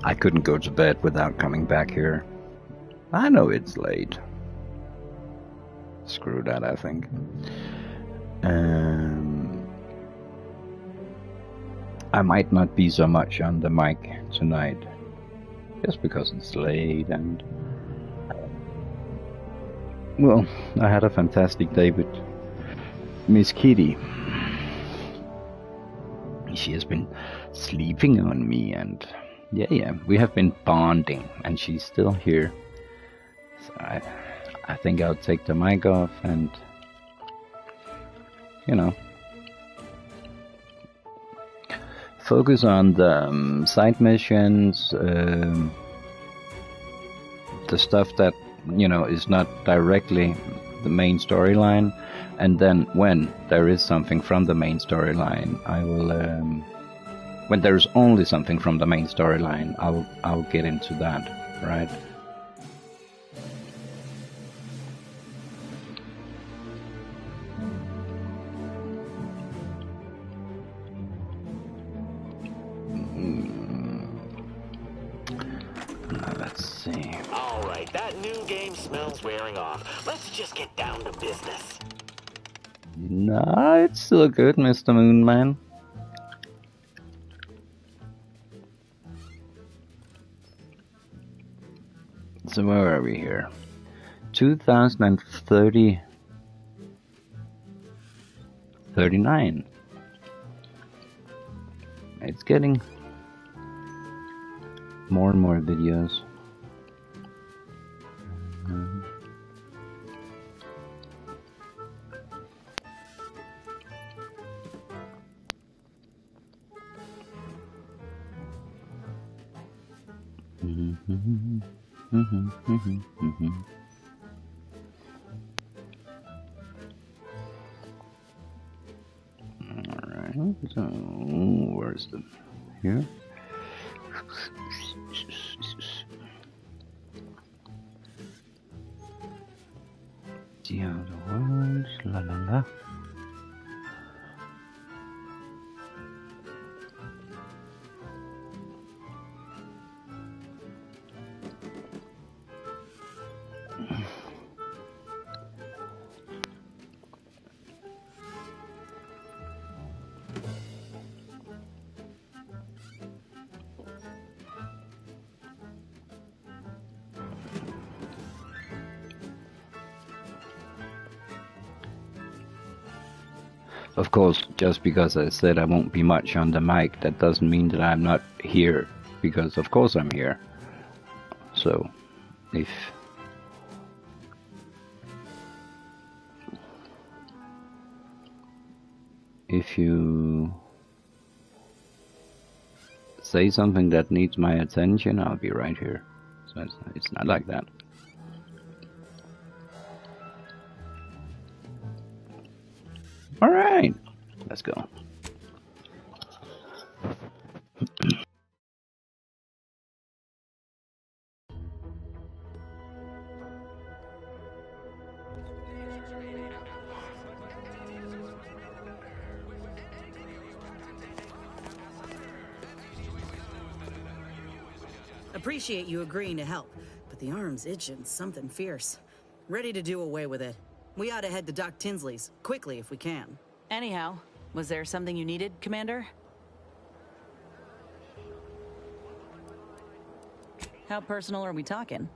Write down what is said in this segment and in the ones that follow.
I couldn't go to bed without coming back here. I know it's late. Screw that, I think. I might not be so much on the mic tonight, just because it's late and... Well, I had a fantastic day with Miss Kitty. She has been sleeping on me and... Yeah, we have been bonding, and she's still here. So I think I'll take the mic off and, you know, focus on the side missions, the stuff that, you know, is not directly the main storyline, and then when there is something from the main storyline, I will... when there's only something from the main storyline, I'll get into that, right? Let's see. All right, that new game smells wearing off. Let's just get down to business. Nah, it's still good, Mr. Moonman. So where are we here? 2030... 39. It's getting more and more videos. Alright, so where's the... here? See how the world, la la la. Of course, just because I said I won't be much on the mic, that doesn't mean that I'm not here, because of course I'm here. So, if you say something that needs my attention, I'll be right here. So it's not like that. Alright, let's go. Appreciate you agreeing to help, but the arm's itching something fierce. Ready to do away with it. We ought to head to Doc Tinsley's, quickly if we can. Anyhow, was there something you needed, Commander? How personal are we talking?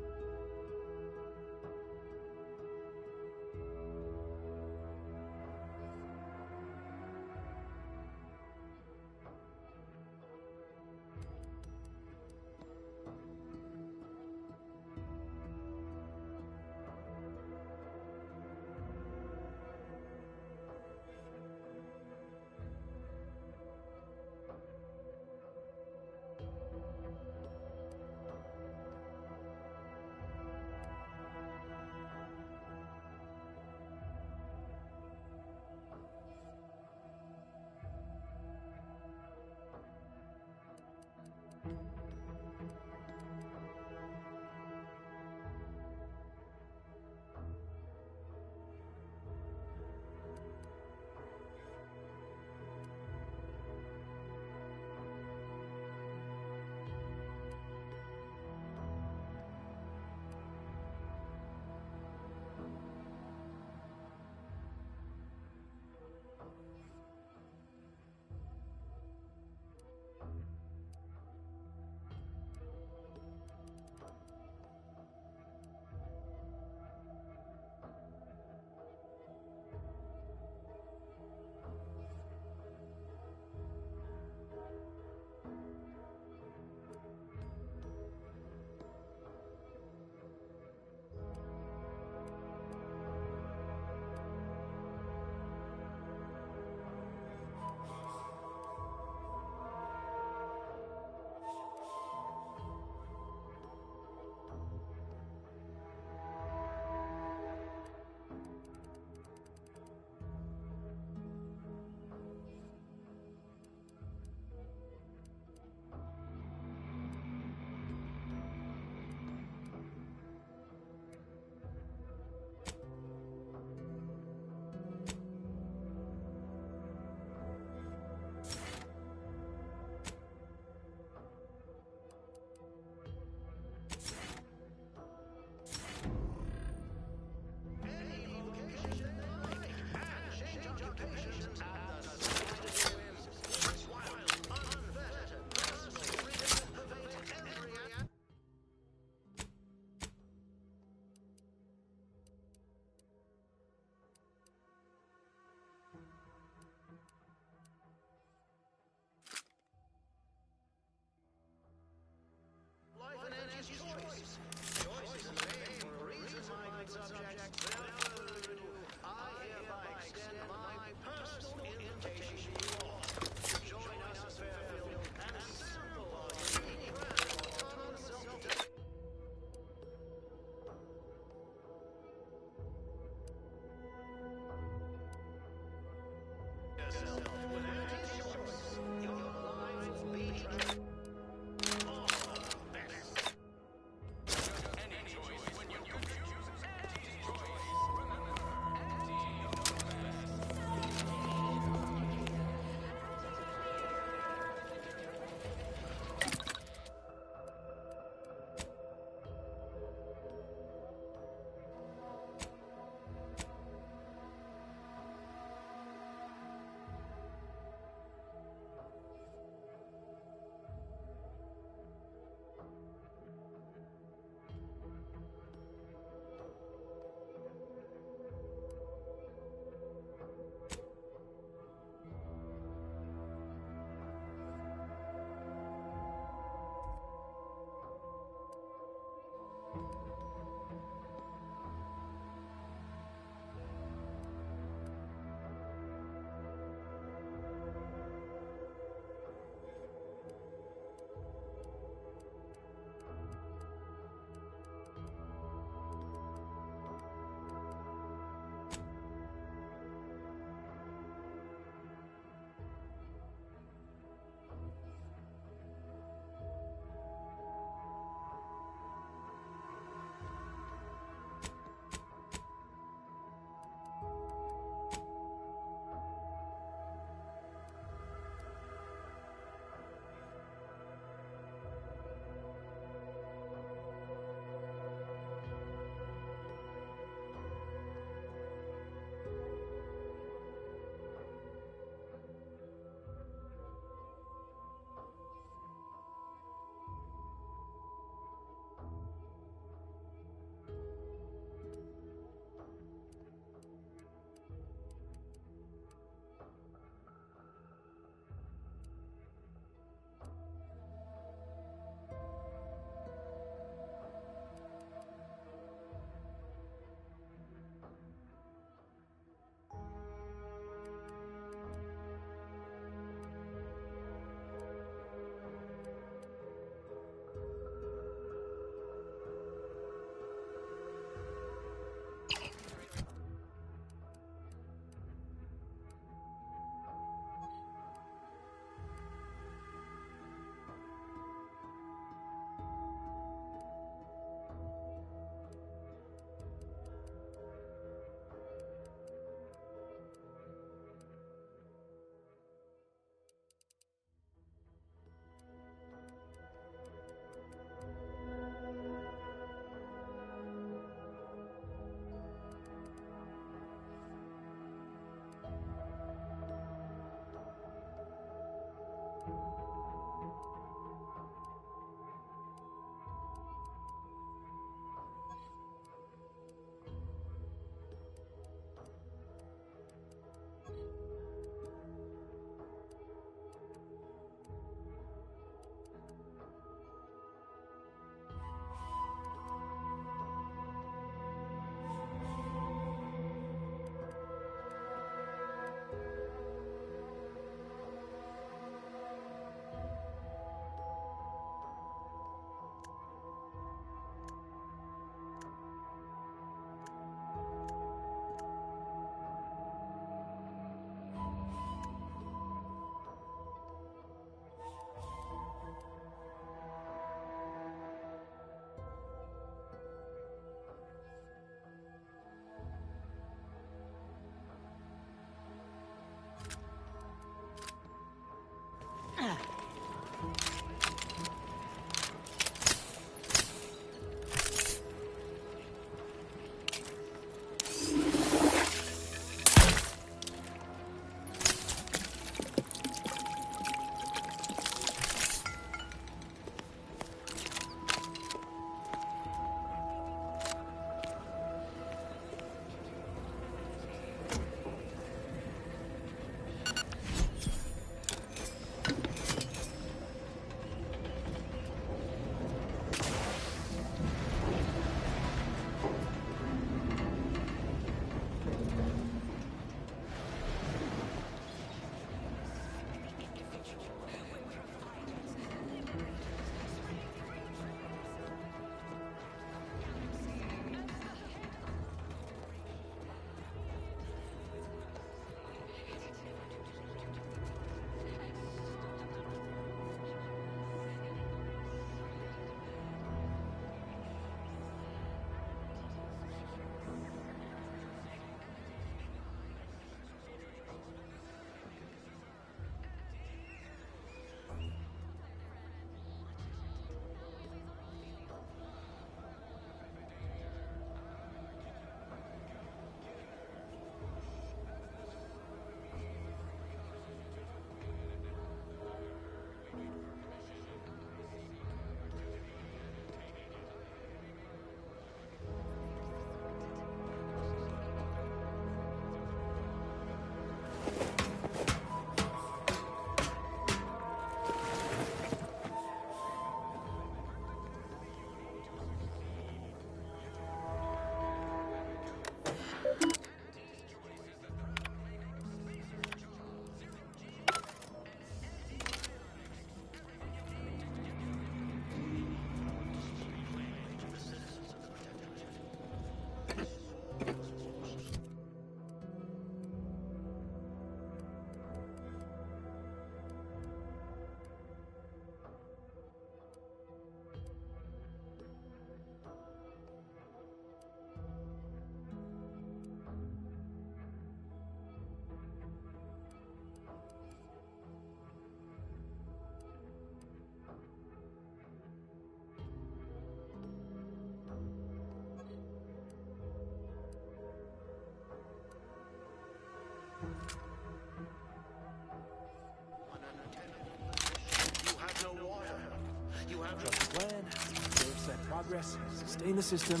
progress, sustain the system,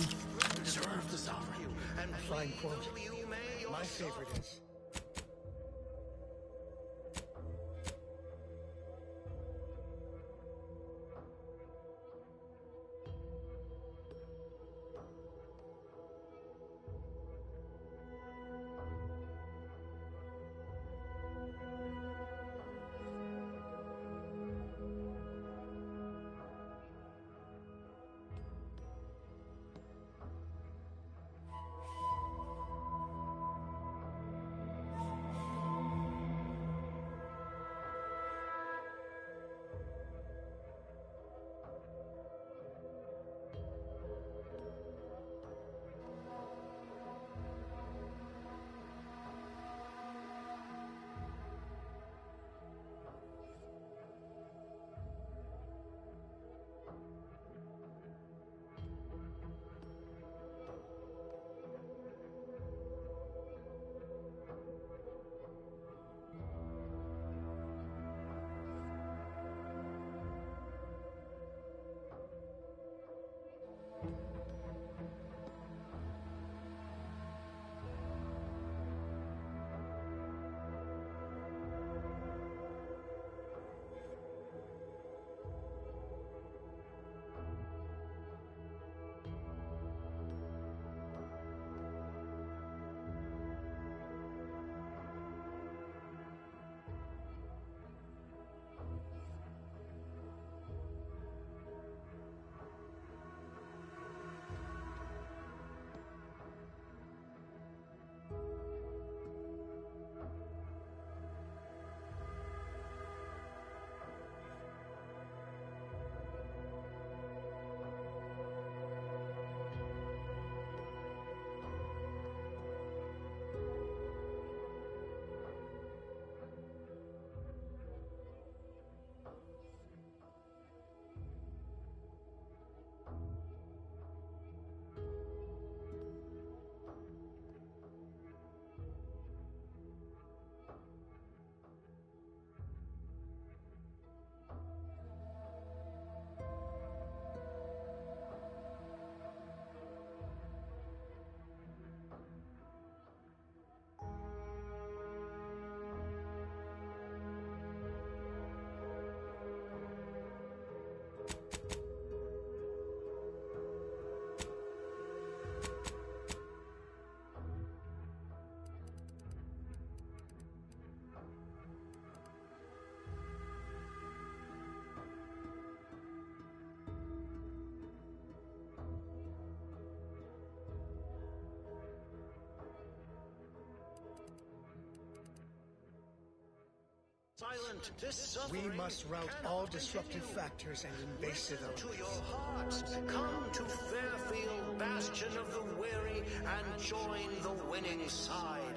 serve the sovereign. A fine quote. My favorite is... Silent, We must rout all disruptive factors and invasive to elements. your hearts. Come to Fairfield, bastion of the weary, and join the winning side.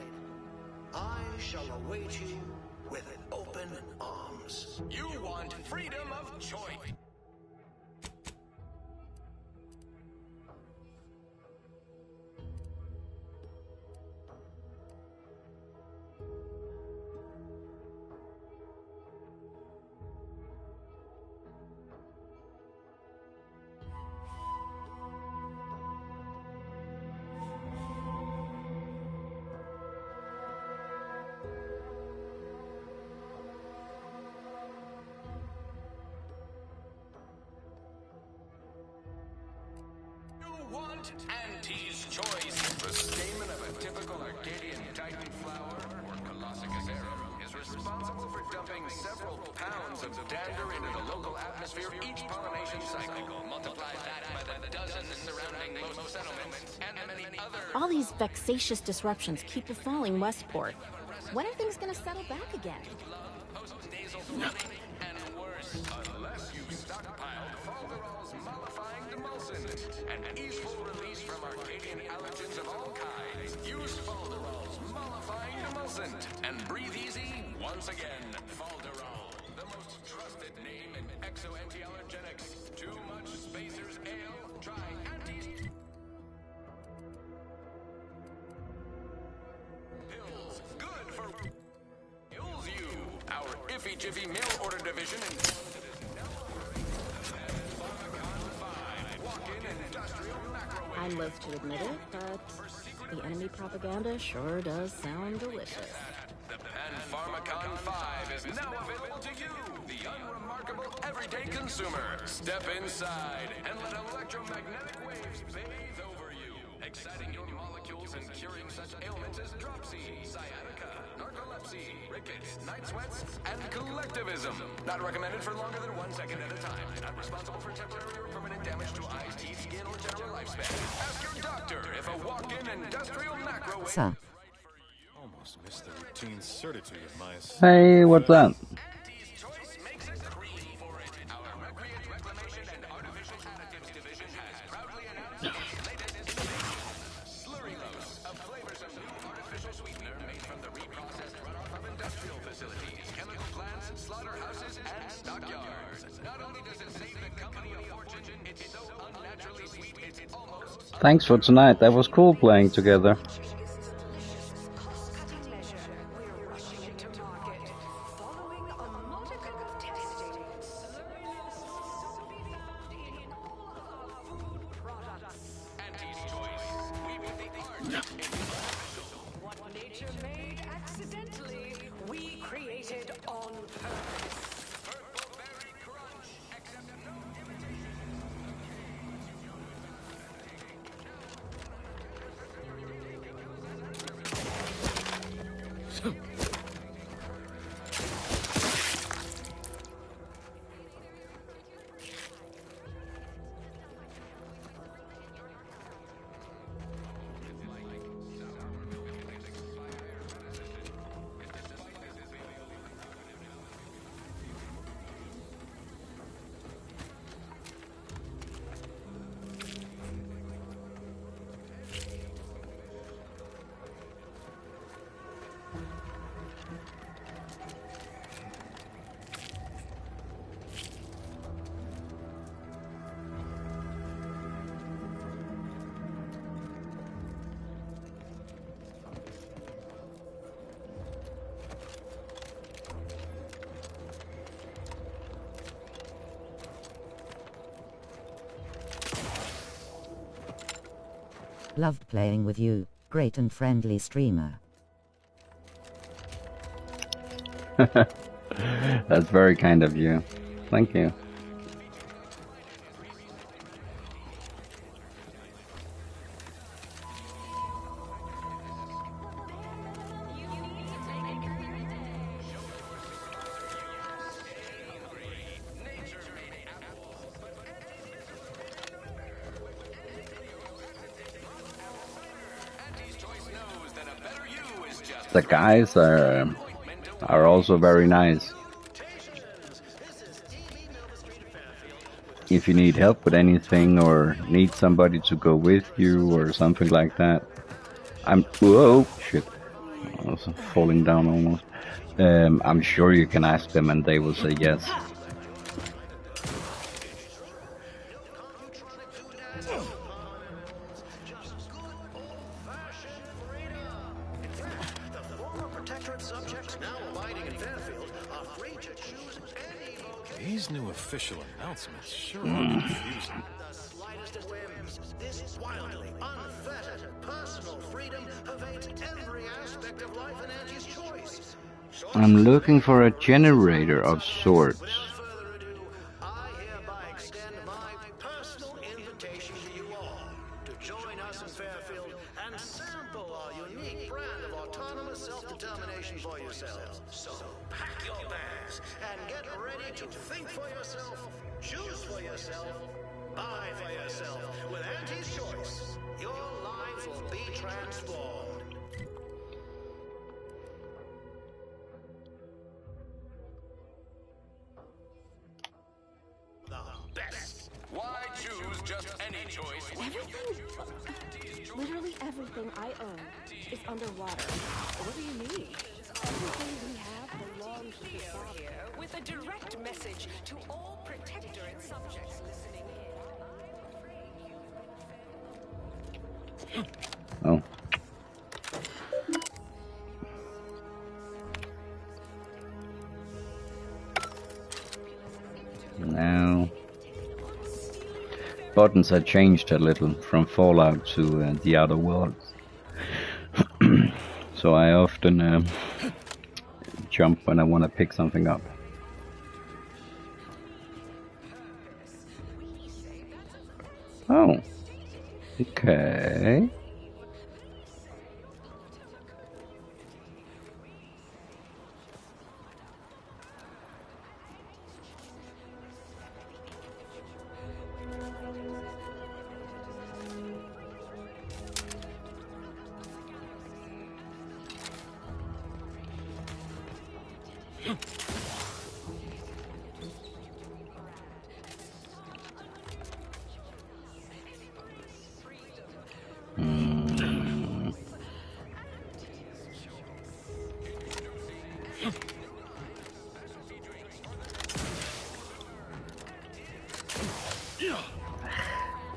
I shall await you with open arms. You want freedom of choice. Want Auntie's choice. The stamen of a typical Arcadian Titan flower, or Colossicus arum, is responsible for dumping several pounds of dander into the local atmosphere each pollination cycle. Multiply that by the dozens surrounding most settlements, and many other... All these vexatious disruptions keep befalling Westport. When are things gonna settle back again? Post-nasal flooding, and worse, unless you've stockpiled Falderall's mollifying demulcent, an easeful release from Arcadian allergens of all kinds. Use Falderall's mollifying demulcent, and breathe easy once again. Falderall, the most trusted name in exo-anti-allergenics. Too much Spacer's Ale? Try Antis... Pills, good for... Kills you. Our Iffy Jiffy mail order division in... Walk in I'm loath to admit it, but the enemy propaganda sure does sound delicious. And Pharmacon 5 is now available to you, the unremarkable everyday consumer. Step inside and let electromagnetic waves bathe over you, exciting your molecules and curing such ailments as dropsy, sciatica, narcolepsy, rickets, night sweats, and collectivism. Not recommended for longer than 1 second at a time. Not responsible for temporary or permanent damage to eyes, teeth, skin, or general lifespan. Ask your doctor if a walk-in industrial macrowave... Sir. Almost missed the routine certitude of my... Hey, what's up? Thanks for tonight. That was cool playing together. Loved playing with you, great and friendly streamer. That's very kind of you. Thank you. The guys are also very nice. If you need help with anything or need somebody to go with you or something like that, whoa, shit, I was falling down almost. I'm sure you can ask them and they will say yes. These new official announcements sure are confusing. The slightest of whims. This wildly unfettered personal freedom pervades every aspect of life and Auntie's choice. I'm looking for a generator of sorts. Without further ado, I hereby extend my personal invitation to you all to join us in Fairfield and sample our unique brand of autonomous self-determination for yourselves. So pack your bags and get ready to think for yourself, choose for yourself, buy for yourself. With Auntie's choice, your life will be transformed. The best. Why choose just any choice when you Everything, literally everything I own is underwater. What do you mean? Everything we have belongs to the sovereign. With a direct message to all protectorate subjects listening in. Oh. No. buttons had changed a little from Fallout to the Outer Worlds. So I often jump when I want to pick something up. Oh. Okay.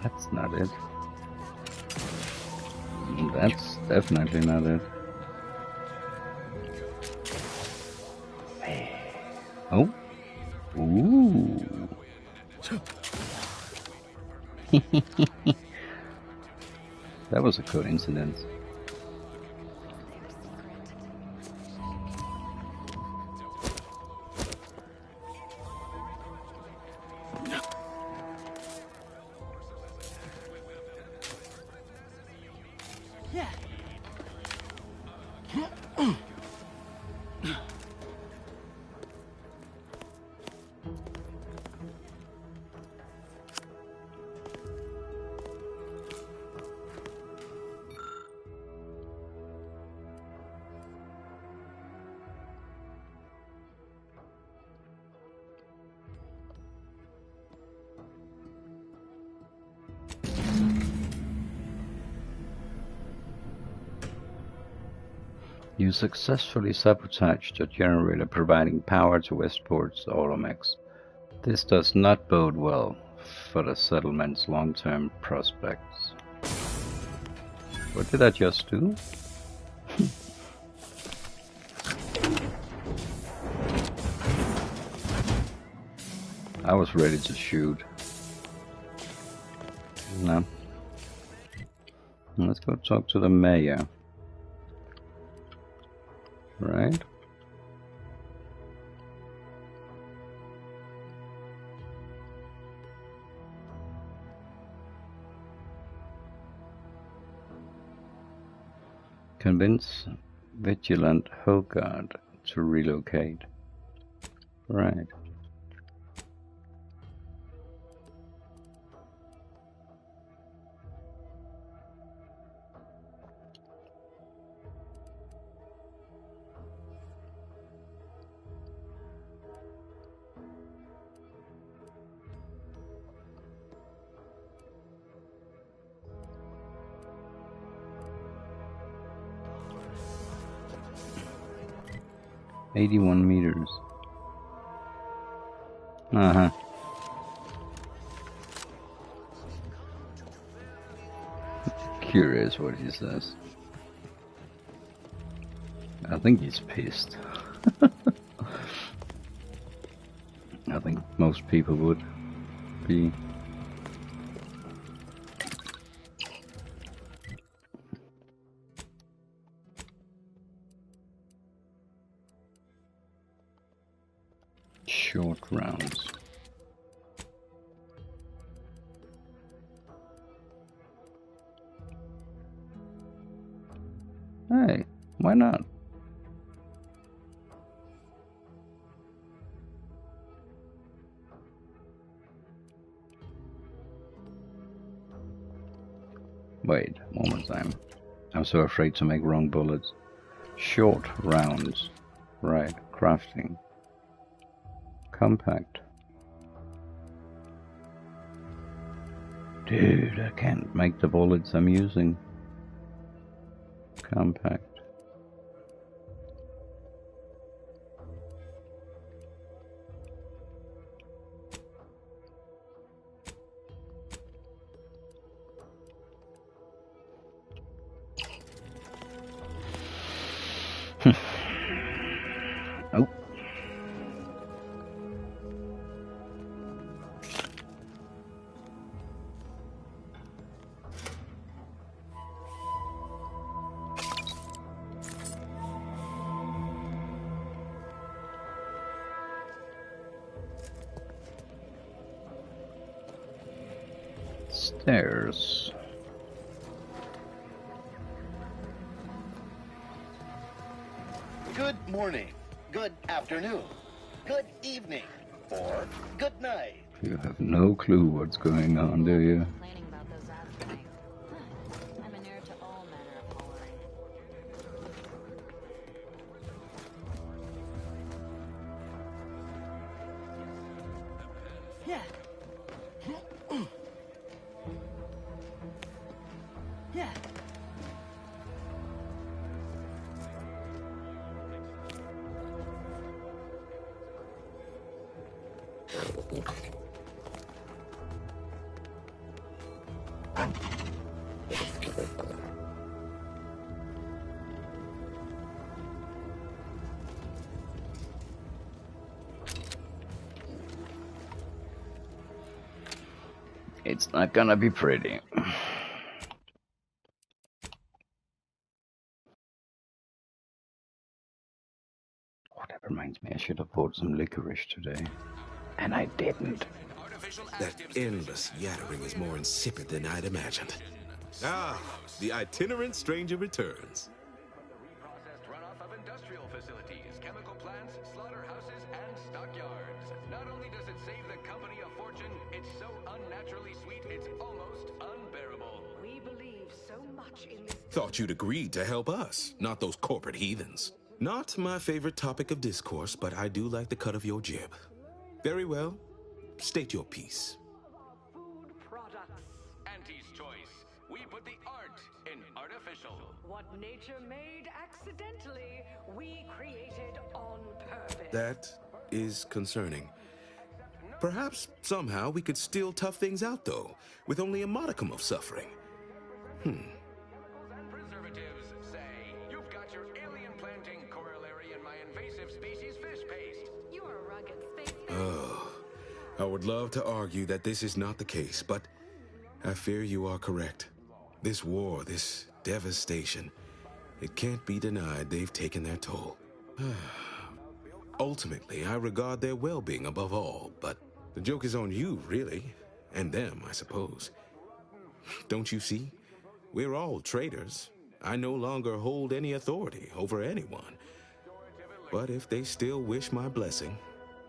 That's not it. That's definitely not it. Oh. Ooh. That was a coincidence. You successfully sabotaged the generator providing power to Westport's Automex. This does not bode well for the settlement's long-term prospects. What did I just do? I was ready to shoot. No. Let's go talk to the mayor. Right? Convince Vigilant Hogard to relocate. Right. $81 meters. Uh-huh. Curious what he says. I think he's pissed. I think most people would be. Short rounds. Hey, why not? Wait, one more time. I'm so afraid to make wrong bullets. Short rounds. Right, crafting. Compact. Dude, I can't make the bullets I'm using. Compact. Oh. stairs. Good morning, good afternoon, good evening, or good night. You have no clue what's going on, do you? Yeah. Yeah. It's not gonna be pretty. Oh, that reminds me, I should have bought some licorice today. And I didn't. That endless yattering is more insipid than I'd imagined. Ah, the itinerant stranger returns. Reprocessed runoff of industrial facilities, chemical plants, slaughterhouses, and stockyards. Not only does it save the company a fortune, it's so unnaturally sweet, it's almost unbearable. We believe so much in this. Thought you'd agreed to help us, not those corporate heathens. Not my favorite topic of discourse, but I do like the cut of your jib. Very well. State your piece. Food products. Auntie's choice. We put the art in artificial. What nature made accidentally, we created on purpose. That is concerning. Perhaps somehow we could still tough things out, though, with only a modicum of suffering. And preservatives say you've got your alien planting corollary in my invasive species fish paste. You're a rugged space. Oh, I would love to argue that this is not the case, but I fear you are correct. This war, this devastation, it can't be denied they've taken their toll. Ultimately, I regard their well-being above all, but the joke is on you, really, and them, I suppose. Don't you see? We're all traitors. I no longer hold any authority over anyone. But if they still wish my blessing,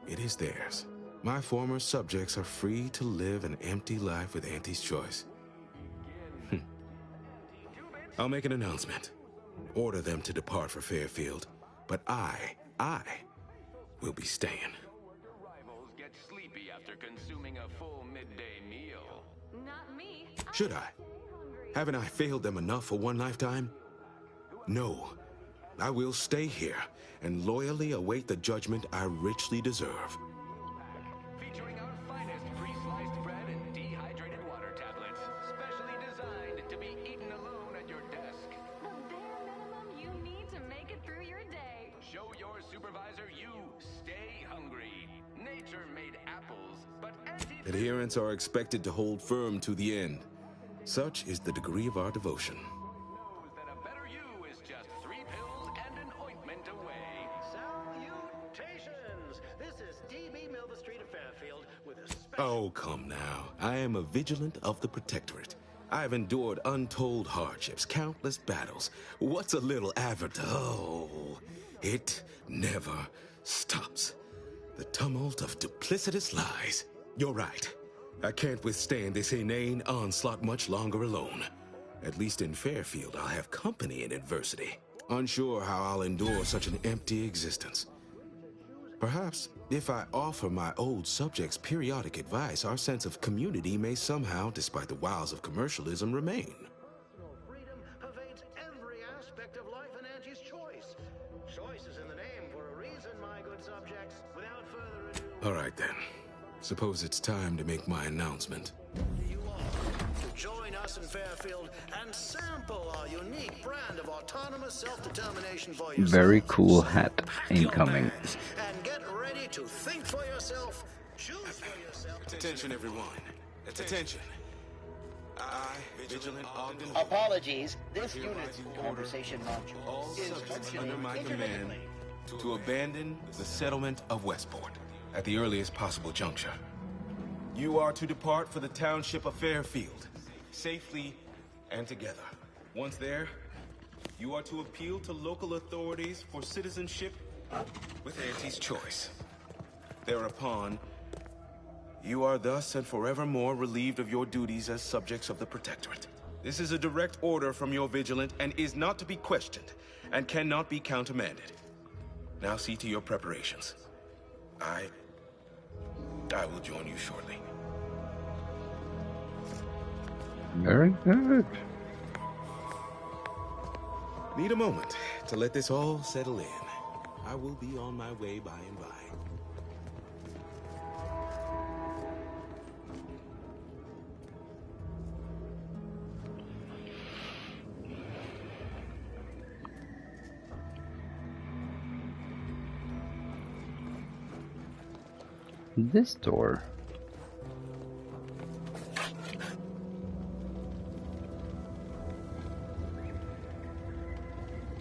it is theirs. My former subjects are free to live an empty life with Auntie's choice. I'll make an announcement. Order them to depart for Fairfield. But I will be staying. Rivals get sleepy after consuming a full midday meal. Not me. Should I? Haven't I failed them enough for one lifetime? No. I will stay here and loyally await the judgment I richly deserve. Featuring our finest pre-sliced bread and dehydrated water tablets, specially designed to be eaten alone at your desk. The bare minimum you need to make it through your day. Show your supervisor you stay hungry. Nature made apples, but Adherents are expected to hold firm to the end. Such is the degree of our devotion. knows that a better you is just 3 pills and an ointment away. Salutations! This is DB Milva Street of Fairfield with a special... Oh, come now. I am a vigilant of the Protectorate. I've endured untold hardships, countless battles. What's a little Oh, it never stops. The tumult of duplicitous lies. You're right. I can't withstand this inane onslaught much longer alone. At least in Fairfield, I'll have company in adversity. Unsure how I'll endure such an empty existence. Perhaps, if I offer my old subjects periodic advice, our sense of community may somehow, despite the wiles of commercialism, remain. Freedom pervades every aspect of life and Auntie's choice. Choice is in the name for a reason, my good subjects. Without further ado... All right, then. Suppose it's time to make my announcement. You are to join us in Fairfield and sample our unique brand of autonomous self-determination for yourself. Very cool hat incoming. And get ready to think for yourself, choose for yourself. Attention, everyone. Attention. I, Vigilant Ogden. Apologies, this unit's conversation module is functioning Under my intermittently. command to abandon the settlement of Westport at the earliest possible juncture. You are to depart for the township of Fairfield. safely, and together. Once there, you are to appeal to local authorities for citizenship with Auntie's choice. Thereupon, you are thus and forevermore relieved of your duties as subjects of the Protectorate. This is a direct order from your Vigilant and is not to be questioned and cannot be countermanded. Now see to your preparations. I will join you shortly. Very good. Need a moment to let this all settle in. I will be on my way by and by. This door.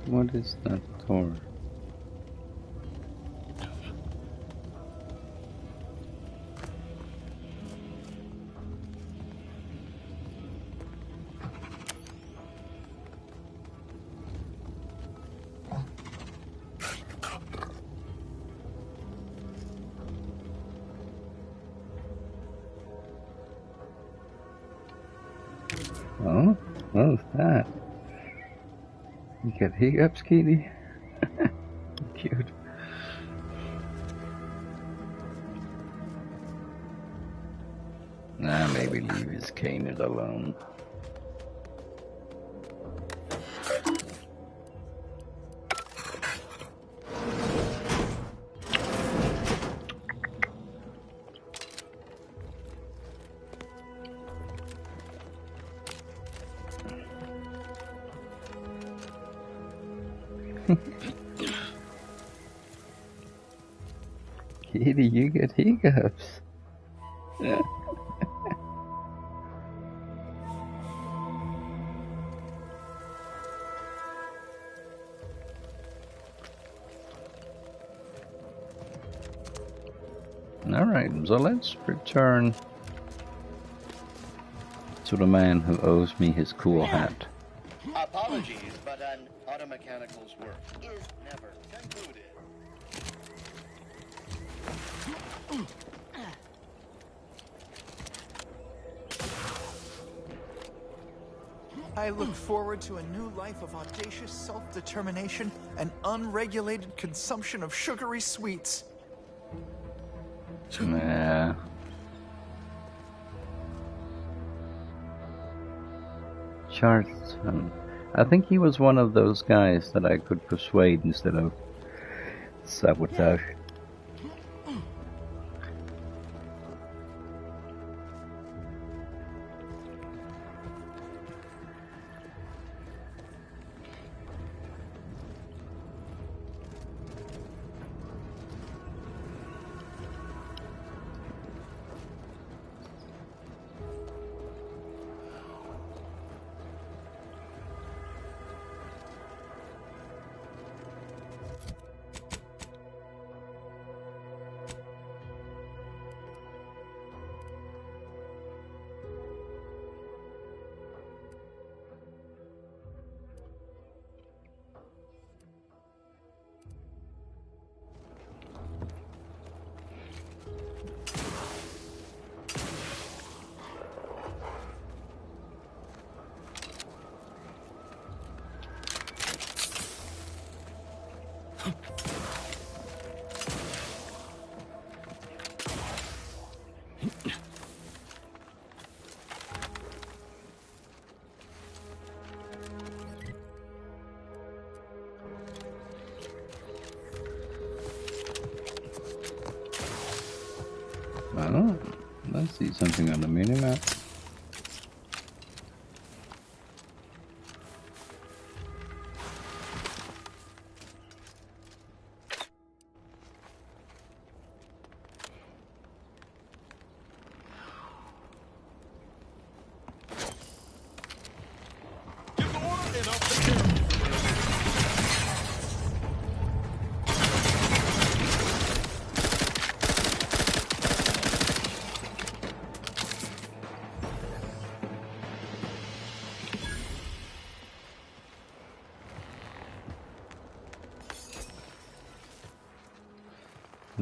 What is that door? Oh, what was that? You got hiccups, Katie? Cute. Nah, maybe leave his cane alone. Kitty, you get hiccups. Alright, so let's return to the man who owes me his cool hat. Apologies, but an automechanical's work is never concluded. I look forward to a new life of audacious self-determination and unregulated consumption of sugary sweets. Yeah. Charlton. I think he was one of those guys that I could persuade instead of sabotage. Oh, let's see something on the minimap.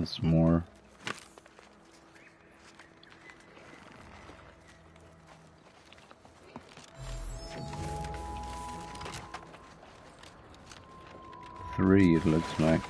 There's more. Three, it looks like.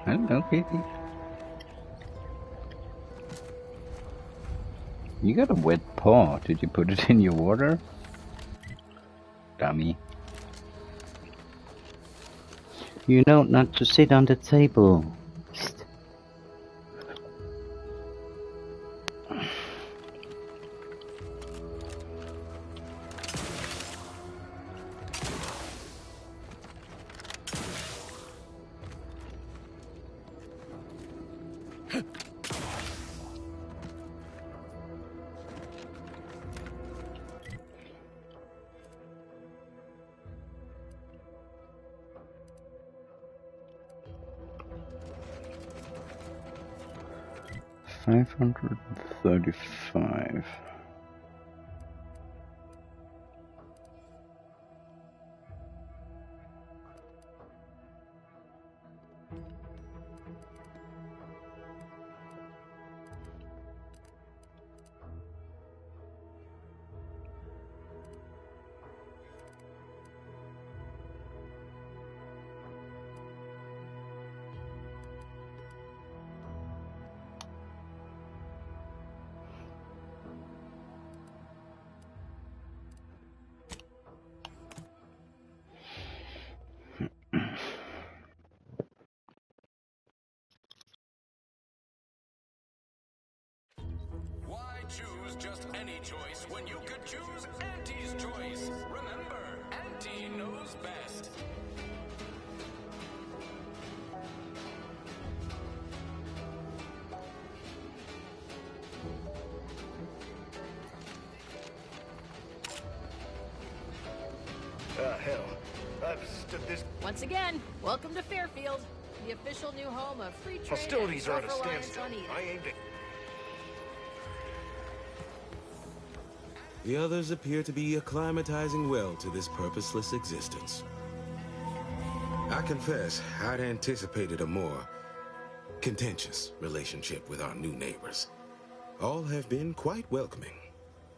Hello, Kitty. You got a wet paw. Did you put it in your water? Dummy. You know not to sit on the table. $535. Why choose just any choice when you could choose Auntie's choice? Remember, Auntie knows best. Hell. I've stood this. Once again, welcome to Fairfield, the official new home of free trade Hostilities and are at a self-reliance standstill. on Eden. I aimed it. The others appear to be acclimatizing well to this purposeless existence. I confess, I'd anticipated a more contentious relationship with our new neighbors. All have been quite welcoming,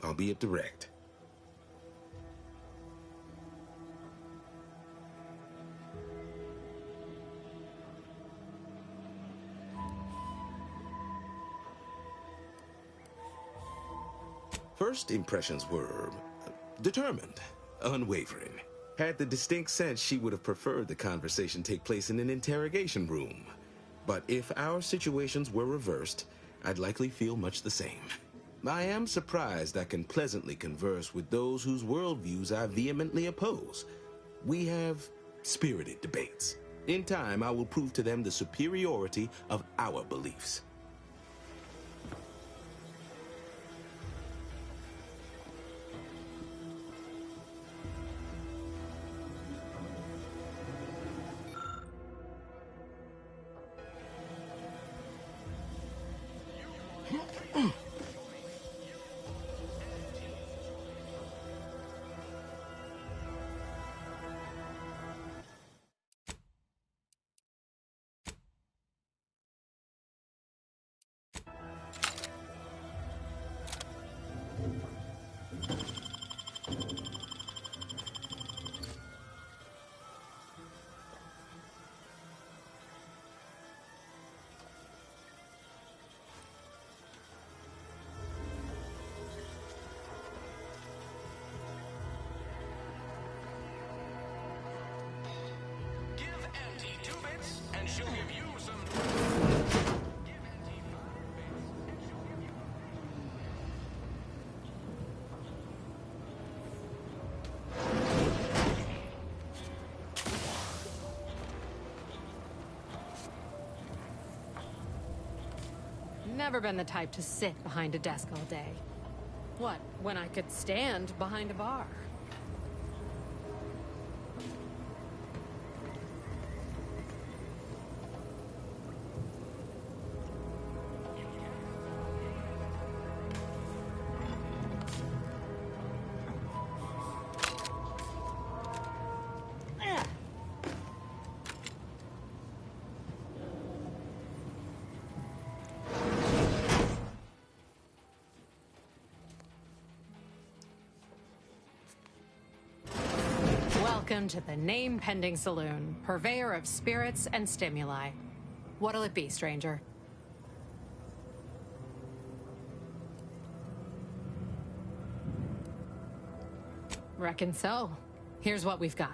albeit direct. First impressions were determined, unwavering. Had the distinct sense she would have preferred the conversation take place in an interrogation room. But if our situations were reversed, I'd likely feel much the same. I am surprised I can pleasantly converse with those whose worldviews I vehemently oppose. We have spirited debates. In time, I will prove to them the superiority of our beliefs. Never been the type to sit behind a desk all day. What, when I could stand behind a bar? Welcome to the name-pending saloon, purveyor of spirits and stimuli. What'll it be, stranger? Reckon so. Here's what we've got.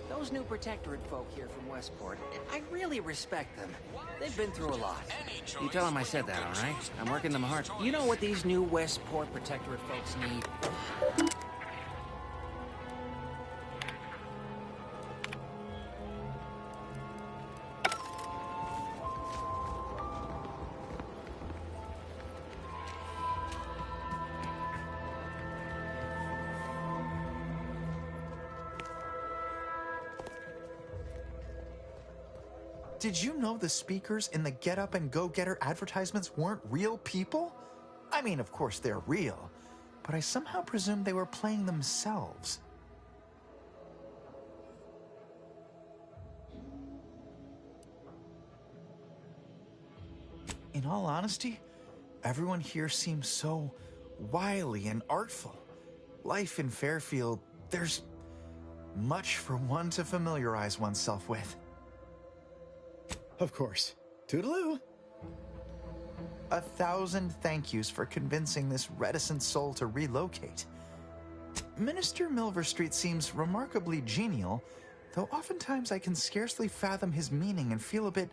Those new Protectorate folk here from Westport, I really respect them. They've been through a lot. You tell them I said that, all right? I'm working them hard. You know what these new Westport Protectorate folks need? Did you know the speakers in the Get Up and Go Getter advertisements weren't real people? I mean, of course they're real, but I somehow presumed they were playing themselves. In all honesty, everyone here seems so wily and artful. Life in Fairfield, there's much for one to familiarize oneself with. Of course. Toodaloo! 1,000 thank yous for convincing this reticent soul to relocate. Minister Milverstreet seems remarkably genial, though oftentimes I can scarcely fathom his meaning and feel a bit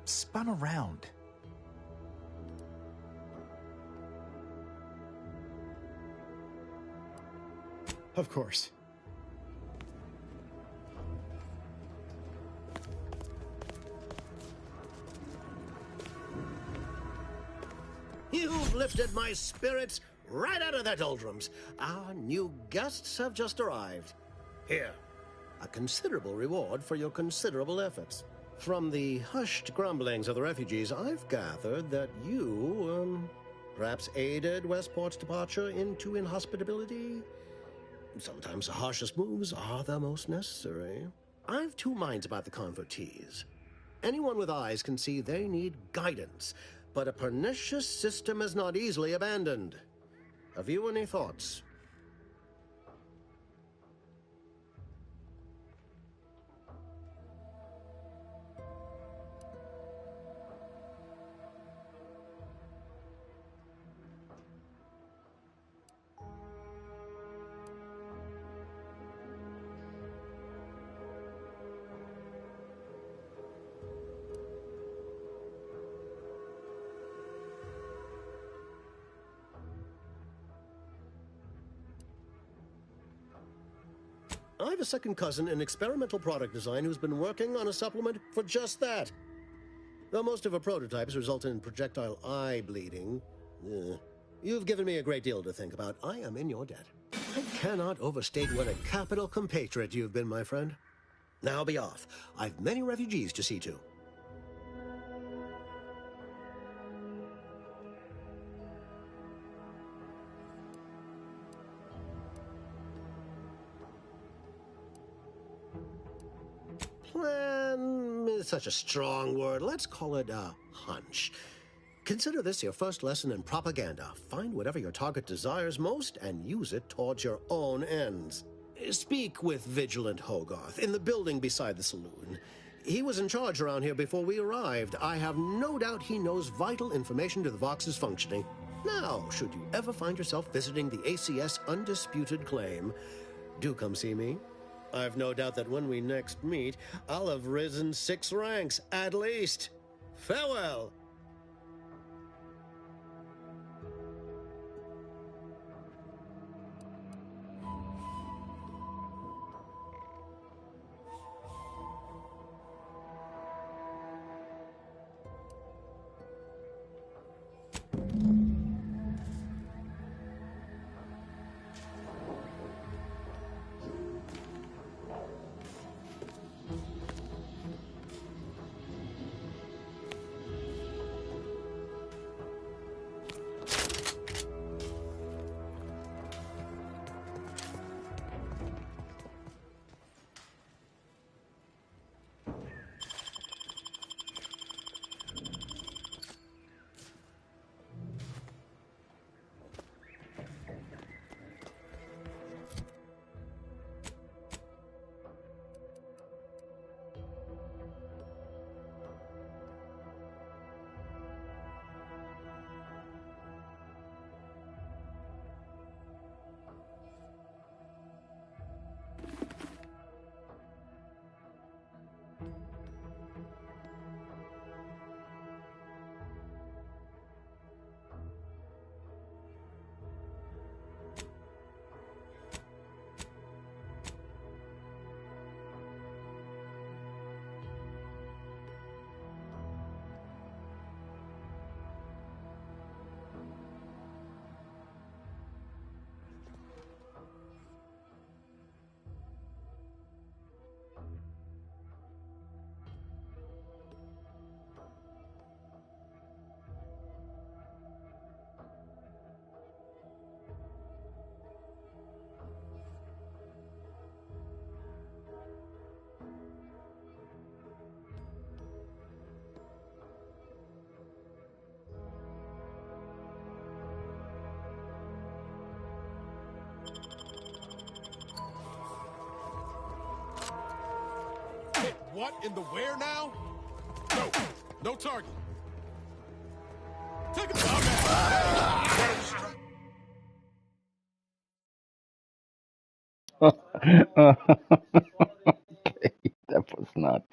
spun around. Of course. You've lifted my spirits right out of their doldrums. Our new guests have just arrived. Here, a considerable reward for your considerable efforts. From the hushed grumblings of the refugees, I've gathered that you, perhaps aided Westport's departure into inhospitability. Sometimes the harshest moves are the most necessary. I've two minds about the convertees. Anyone with eyes can see they need guidance, but a pernicious system is not easily abandoned. Have you any thoughts? I have a second cousin in experimental product design who's been working on a supplement for just that. Though most of her prototypes result in projectile eye bleeding, you've given me a great deal to think about. I am in your debt. I cannot overstate what a capital compatriot you've been, my friend. Now be off. I've many refugees to see to. Plan is such a strong word. Let's call it a hunch. Consider this your first lesson in propaganda. Find whatever your target desires most and use it towards your own ends. Speak with Vigilant Hogarth in the building beside the saloon. He was in charge around here before we arrived. I have no doubt he knows vital information to the Vox's functioning. Now, should you ever find yourself visiting the ACS Undisputed Claim, do come see me. I've no doubt that when we next meet, I'll have risen 6 ranks, at least. Farewell! What in the where now? No, no target. Take him down, Okay, that was not.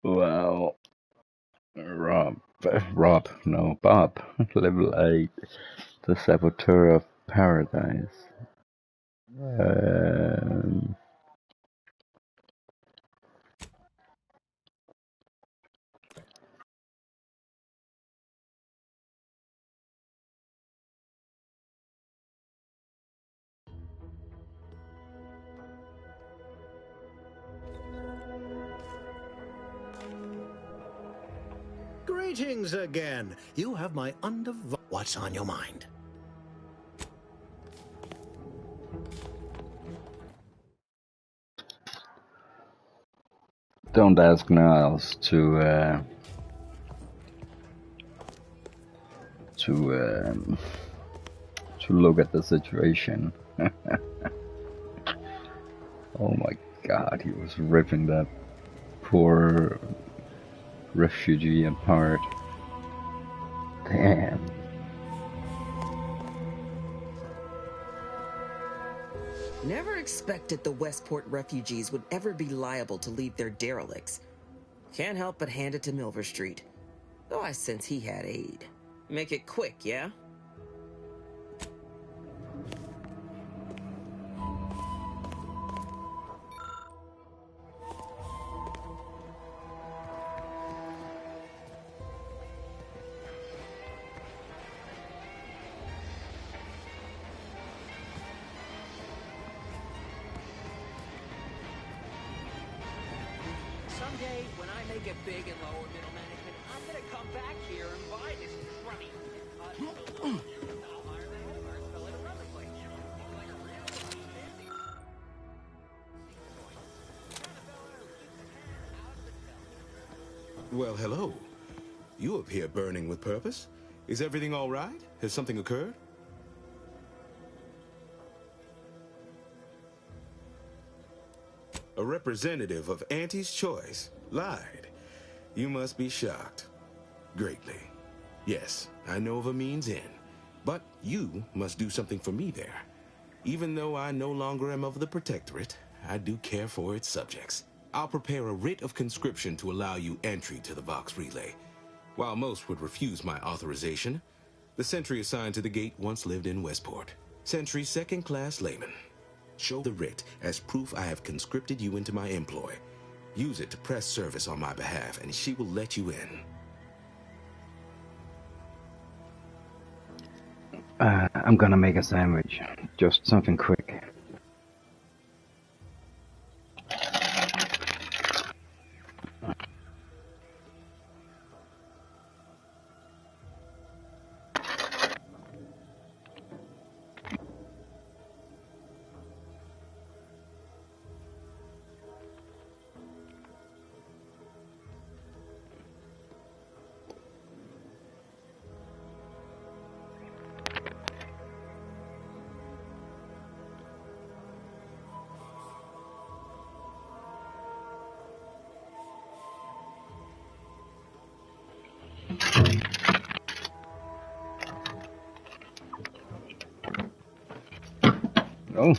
Wow. Bob, level 8, the Saboteur of Paradise. Um, Greetings again. You have my undivided... What's on your mind? don't ask Niles to look at the situation. Oh my God, he was ripping that poor refugee apart. Damn. Never expected the Westport refugees would ever be liable to leave their derelicts. Can't help but hand it to Milver Street. Though I sense he had aid. Make it quick, yeah? Someday, when I make it big in lower middle management, I'm gonna come back here and buy this crummy. Well, hello. You appear burning with purpose. Is everything all right? Has something occurred? A representative of Auntie's Choice lied. You must be shocked. Greatly. Yes, I know of a means in. But you must do something for me there. Even though I no longer am of the Protectorate, I do care for its subjects. I'll prepare a writ of conscription to allow you entry to the Vox Relay. While most would refuse my authorization, the sentry assigned to the gate once lived in Westport. Sentry second-class layman. Show the writ as proof I have conscripted you into my employ. Use it to press service on my behalf, and she will let you in. I'm gonna make a sandwich. Just something quick. Oh.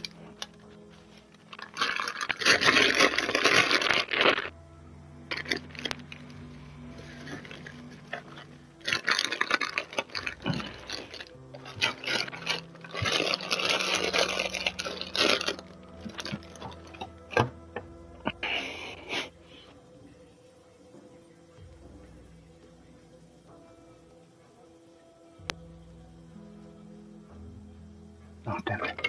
Oh, damn it.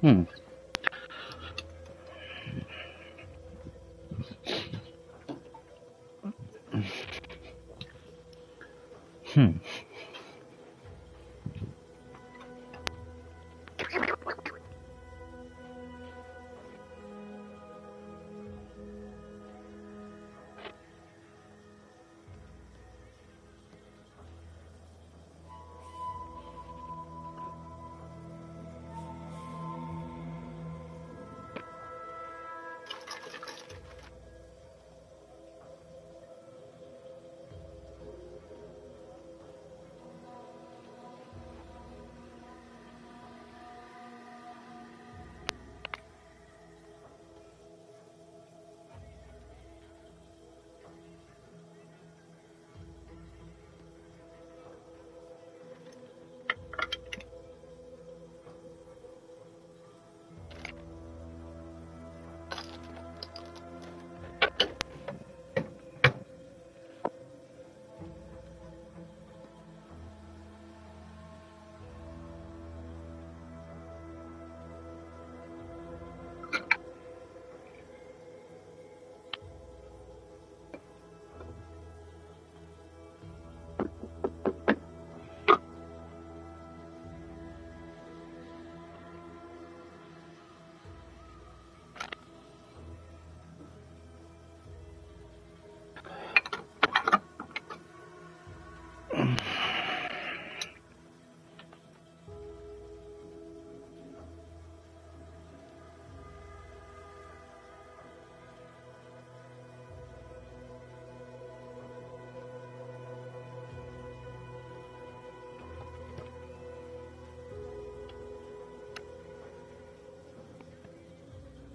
Hmm. Hmm.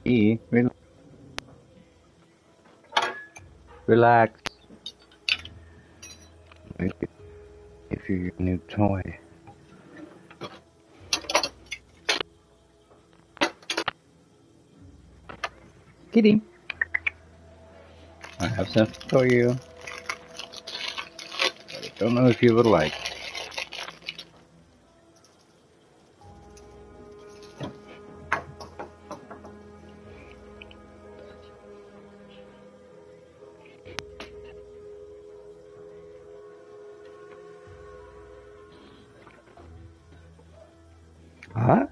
E, relax. If you your new toy. Kitty. I have something for you, but I don't know if you would like. Huh?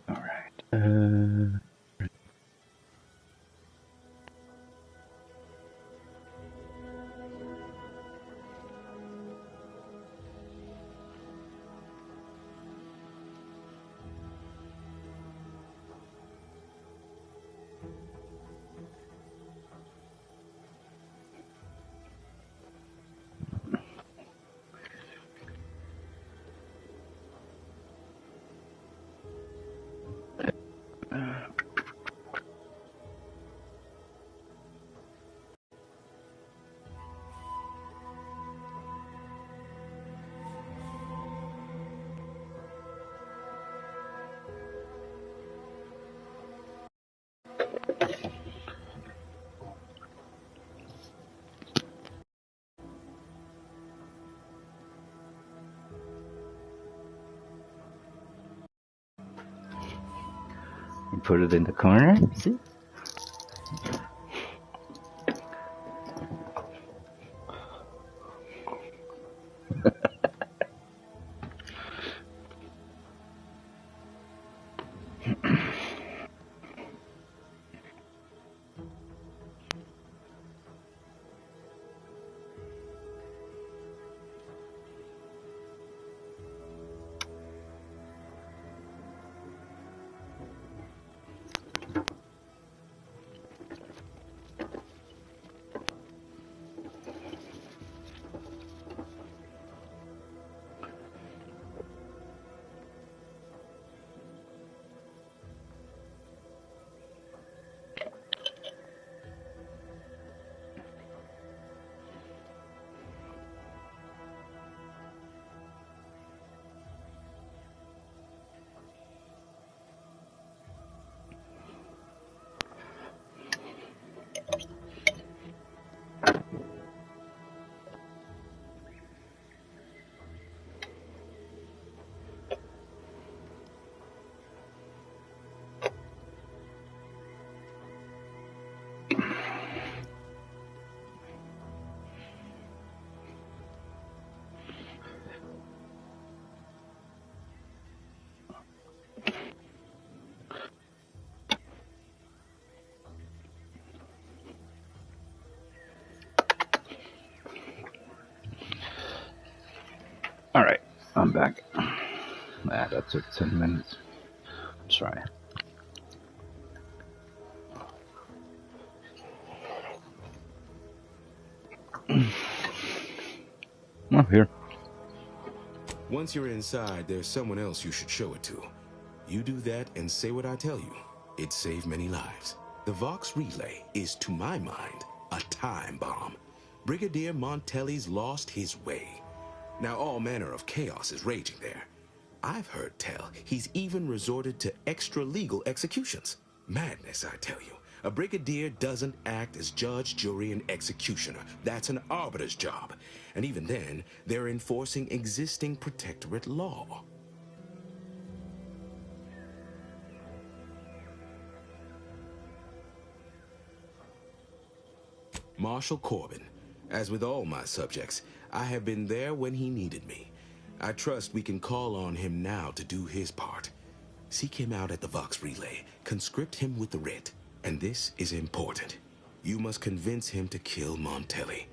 All right. You put it in the corner. See? All right, I'm back. That took 10 minutes. Sorry. Oh, here. Once you're inside, there's someone else you should show it to. You do that and say what I tell you. It saved many lives. The Vox Relay is, to my mind, a time bomb. Brigadier Montelli's lost his way. Now all manner of chaos is raging there. I've heard tell he's even resorted to extra-legal executions. Madness, I tell you. A brigadier doesn't act as judge, jury, and executioner. That's an arbiter's job. And even then, they're enforcing existing protectorate law. Marshal Corbin. As with all my subjects, I have been there when he needed me. I trust we can call on him now to do his part. Seek him out at the Vox Relay. Conscript him with the writ. And this is important. You must convince him to kill Montelli.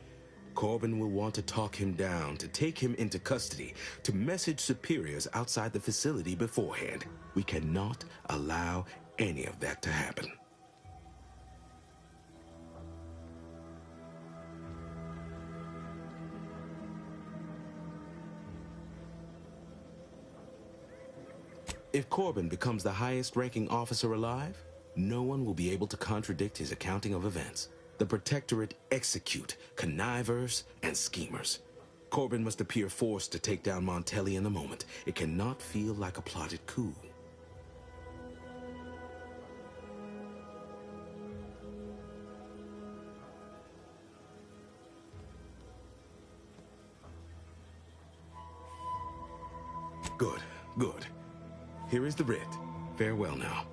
Corbin will want to talk him down, to take him into custody, to message superiors outside the facility beforehand. We cannot allow any of that to happen. If Corbin becomes the highest-ranking officer alive, no one will be able to contradict his accounting of events. The Protectorate execute connivers and schemers. Corbin must appear forced to take down Montelli in a moment. It cannot feel like a plotted coup. Good, good. Here is the writ. Farewell now.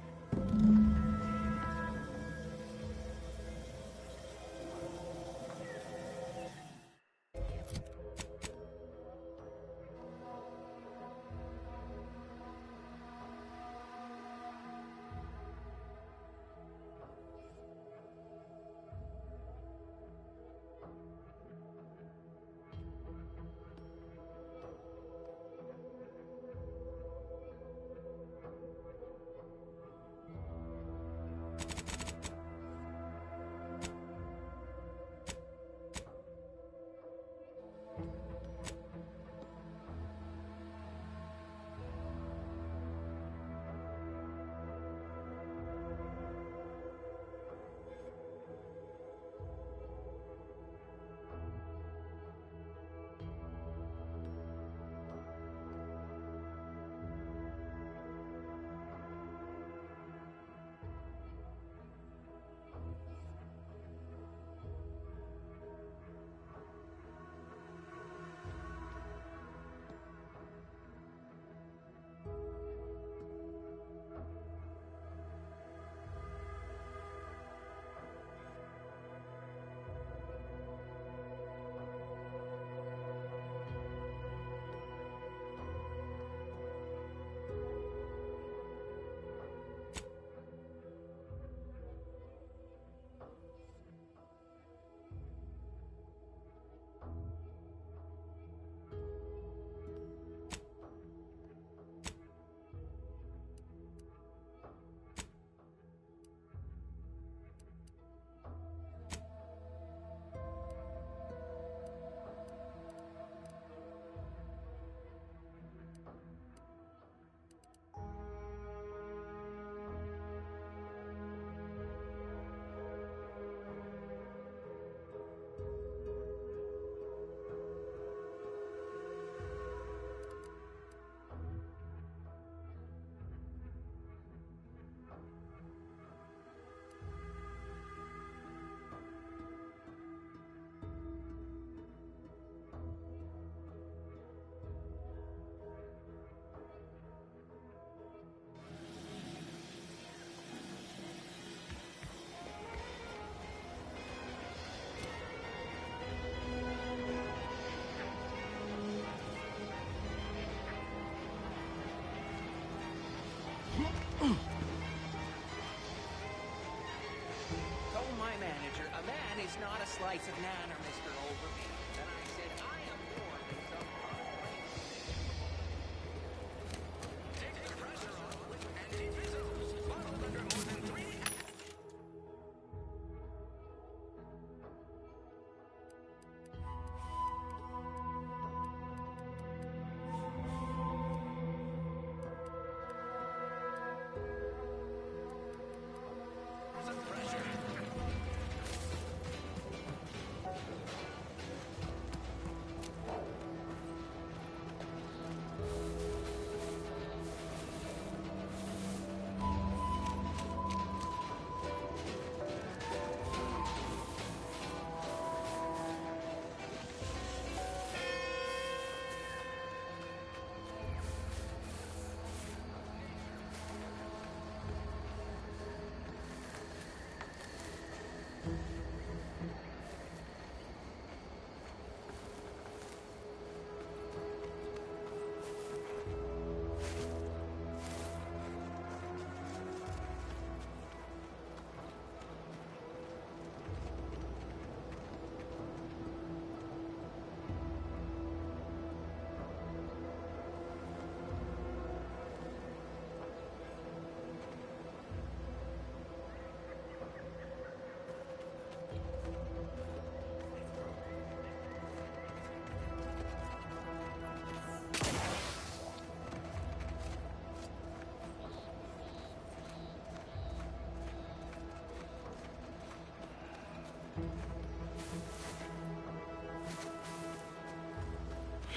Told my manager, a man is not a slice of nanner, Mr. Overby. And I said, I am more than some Take the pressure off with anti-fizzles. Bottled under more than 3.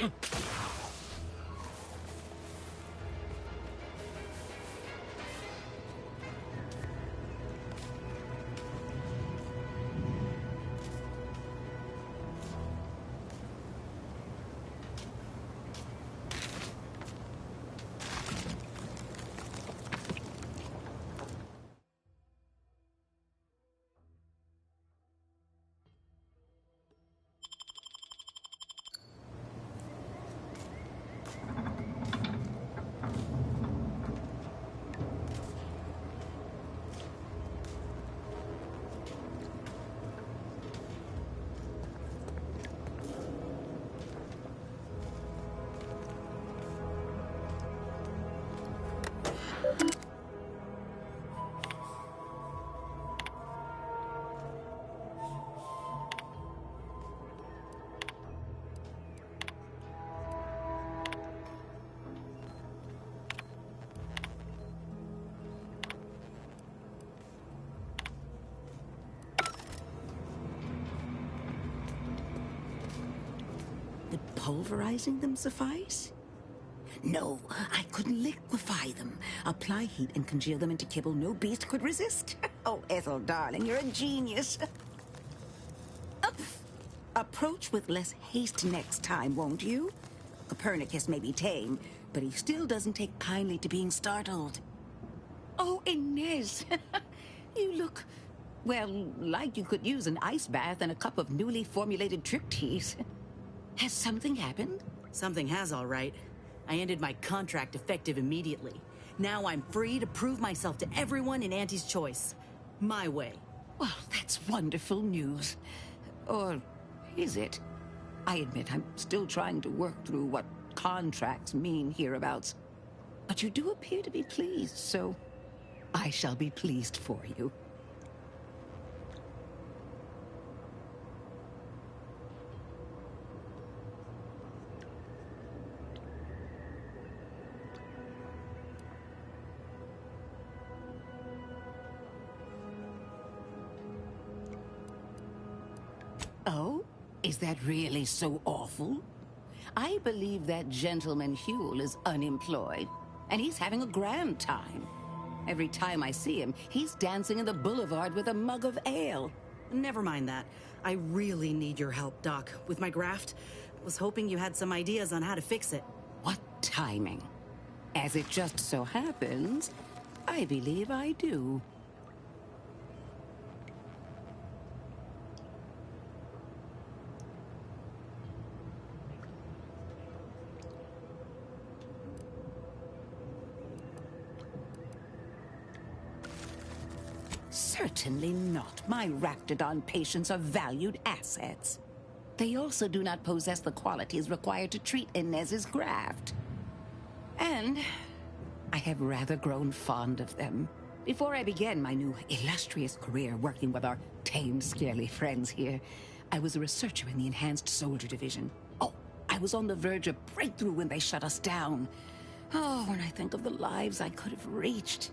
Would pulverizing them suffice? No, I could liquefy them. Apply heat and congeal them into kibble no beast could resist. Oh, Ethel, darling, you're a genius. Approach with less haste next time, won't you? Copernicus may be tame, but he still doesn't take kindly to being startled. Oh, Inez, you look, well, like you could use an ice bath and a cup of newly formulated trip teas. Has something happened? Something has, all right. I ended my contract effective immediately. Now I'm free to prove myself to everyone in Auntie's choice. My way. Well, that's wonderful news. Or is it? I admit I'm still trying to work through what contracts mean hereabouts. But you do appear to be pleased, so I shall be pleased for you. Oh? Is that really so awful? I believe that gentleman Huel is unemployed, and he's having a grand time. Every time I see him, he's dancing in the boulevard with a mug of ale. Never mind that. I really need your help, Doc, with my graft. Was hoping you had some ideas on how to fix it. What timing? As it just so happens, I believe I do. Certainly not. My Raptidon patients are valued assets. They also do not possess the qualities required to treat Inez's graft. And I have rather grown fond of them. Before I began my new illustrious career working with our tame, scarily friends here, I was a researcher in the Enhanced Soldier Division. Oh, I was on the verge of breakthrough when they shut us down. Oh, when I think of the lives I could have reached.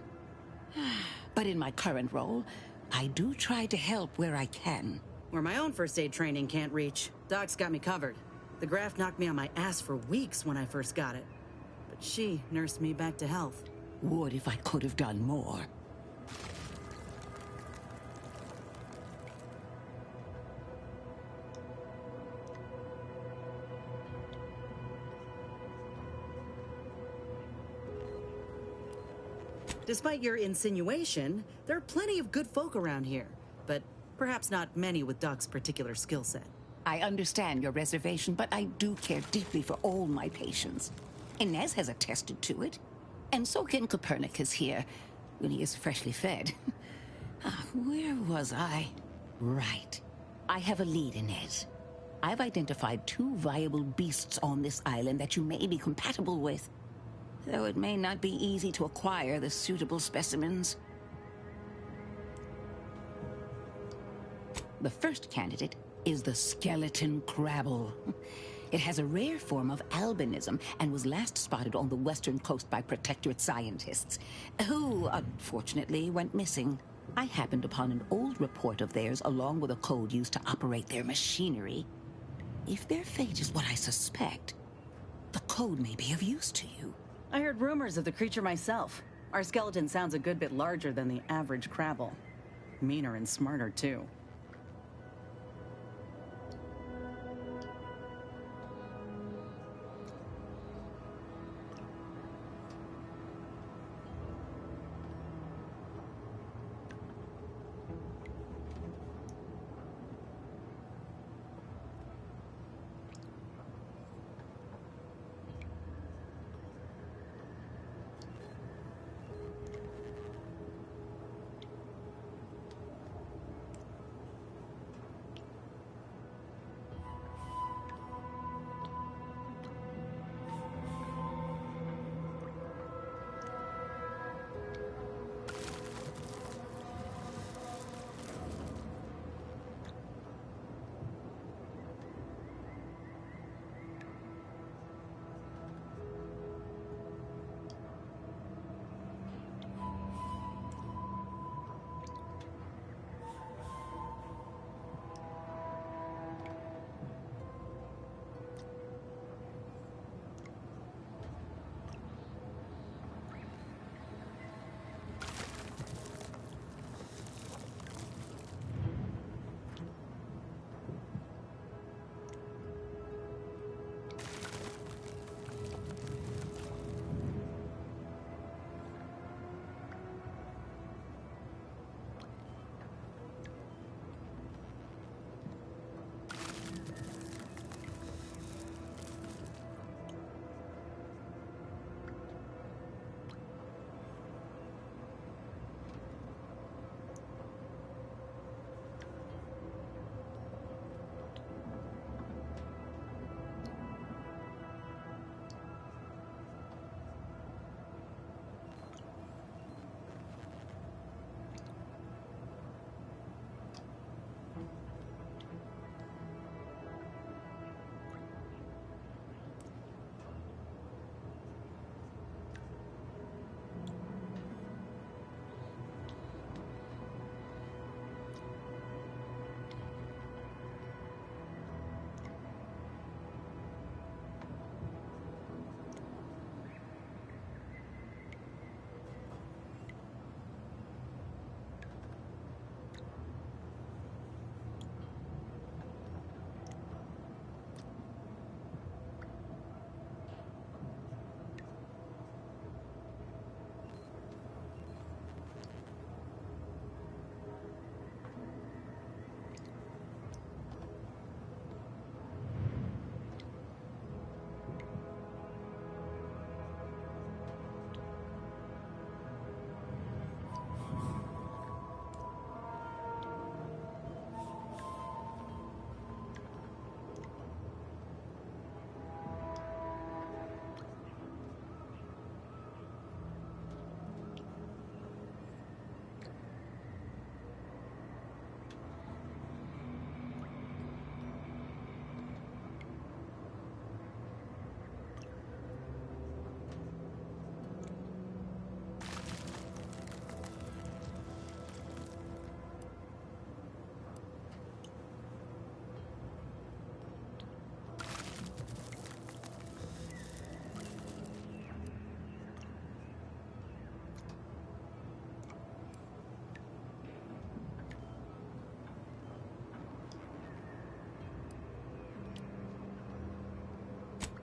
But in my current role, I do try to help where I can. Where my own first aid training can't reach, Doc's got me covered. The graft knocked me on my ass for weeks when I first got it. But she nursed me back to health. Would if I could have done more. Despite your insinuation, there are plenty of good folk around here, but perhaps not many with Doc's particular skill set. I understand your reservation, but I do care deeply for all my patients. Inez has attested to it, and so can Copernicus here, when he is freshly fed. Where was I? Right. I have a lead, Inez. I've identified 2 viable beasts on this island that you may be compatible with. Though it may not be easy to acquire the suitable specimens. The first candidate is the skeleton crabble. It has a rare form of albinism and was last spotted on the western coast by Protectorate scientists, who, unfortunately, went missing. I happened upon an old report of theirs along with a code used to operate their machinery. If their fate is what I suspect, The code may be of use to you. I heard rumors of the creature myself. Our skeleton sounds a good bit larger than the average Crabble. Meaner and smarter, too.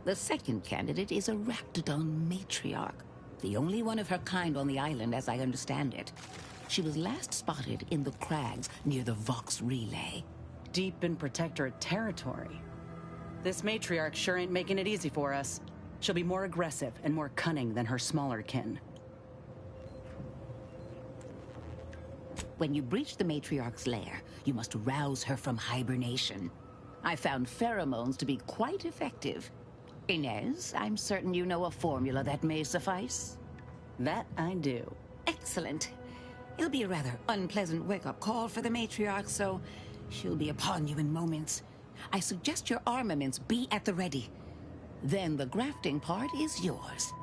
The second candidate is a Raptidon matriarch, the only one of her kind on the island as I understand it. She was last spotted in the crags near the Vox Relay. Deep in Protectorate territory. This matriarch sure ain't making it easy for us. She'll be more aggressive and more cunning than her smaller kin. When you breach the matriarch's lair, you must rouse her from hibernation. I found pheromones to be quite effective. Inez, I'm certain you know a formula that may suffice. That I do. Excellent. It'll be a rather unpleasant wake-up call for the matriarch, so she'll be upon you in moments. I suggest your armaments be at the ready. Then the grafting part is yours.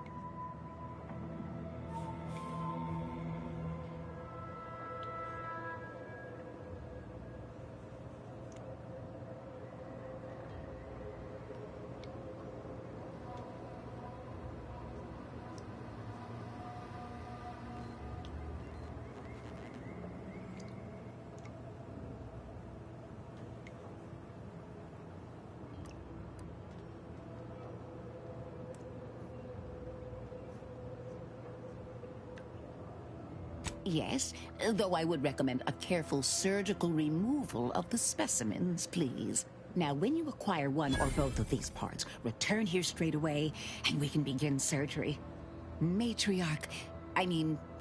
Yes, though I would recommend a careful surgical removal of the specimens, please. Now, when you acquire one or both of these parts, return here straight away, and we can begin surgery.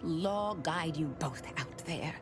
Law guide you both out there.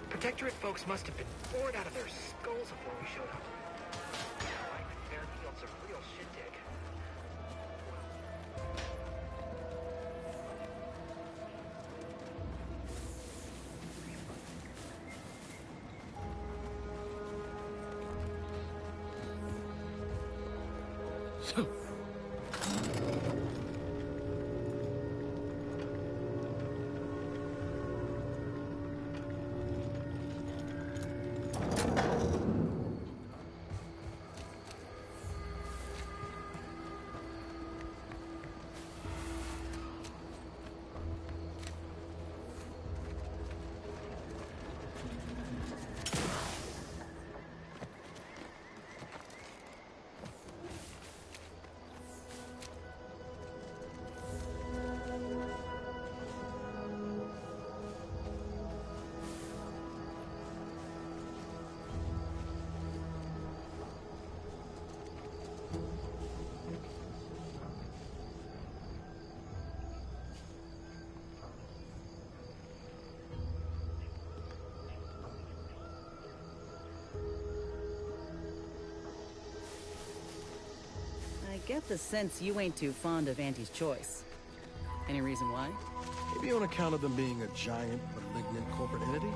Protectorate folks must have been bored out of their skulls before we showed up. Like Fairfield's a real shindig. I get the sense you ain't too fond of Auntie's choice. Any reason why? Maybe on account of them being a giant, malignant corporate entity.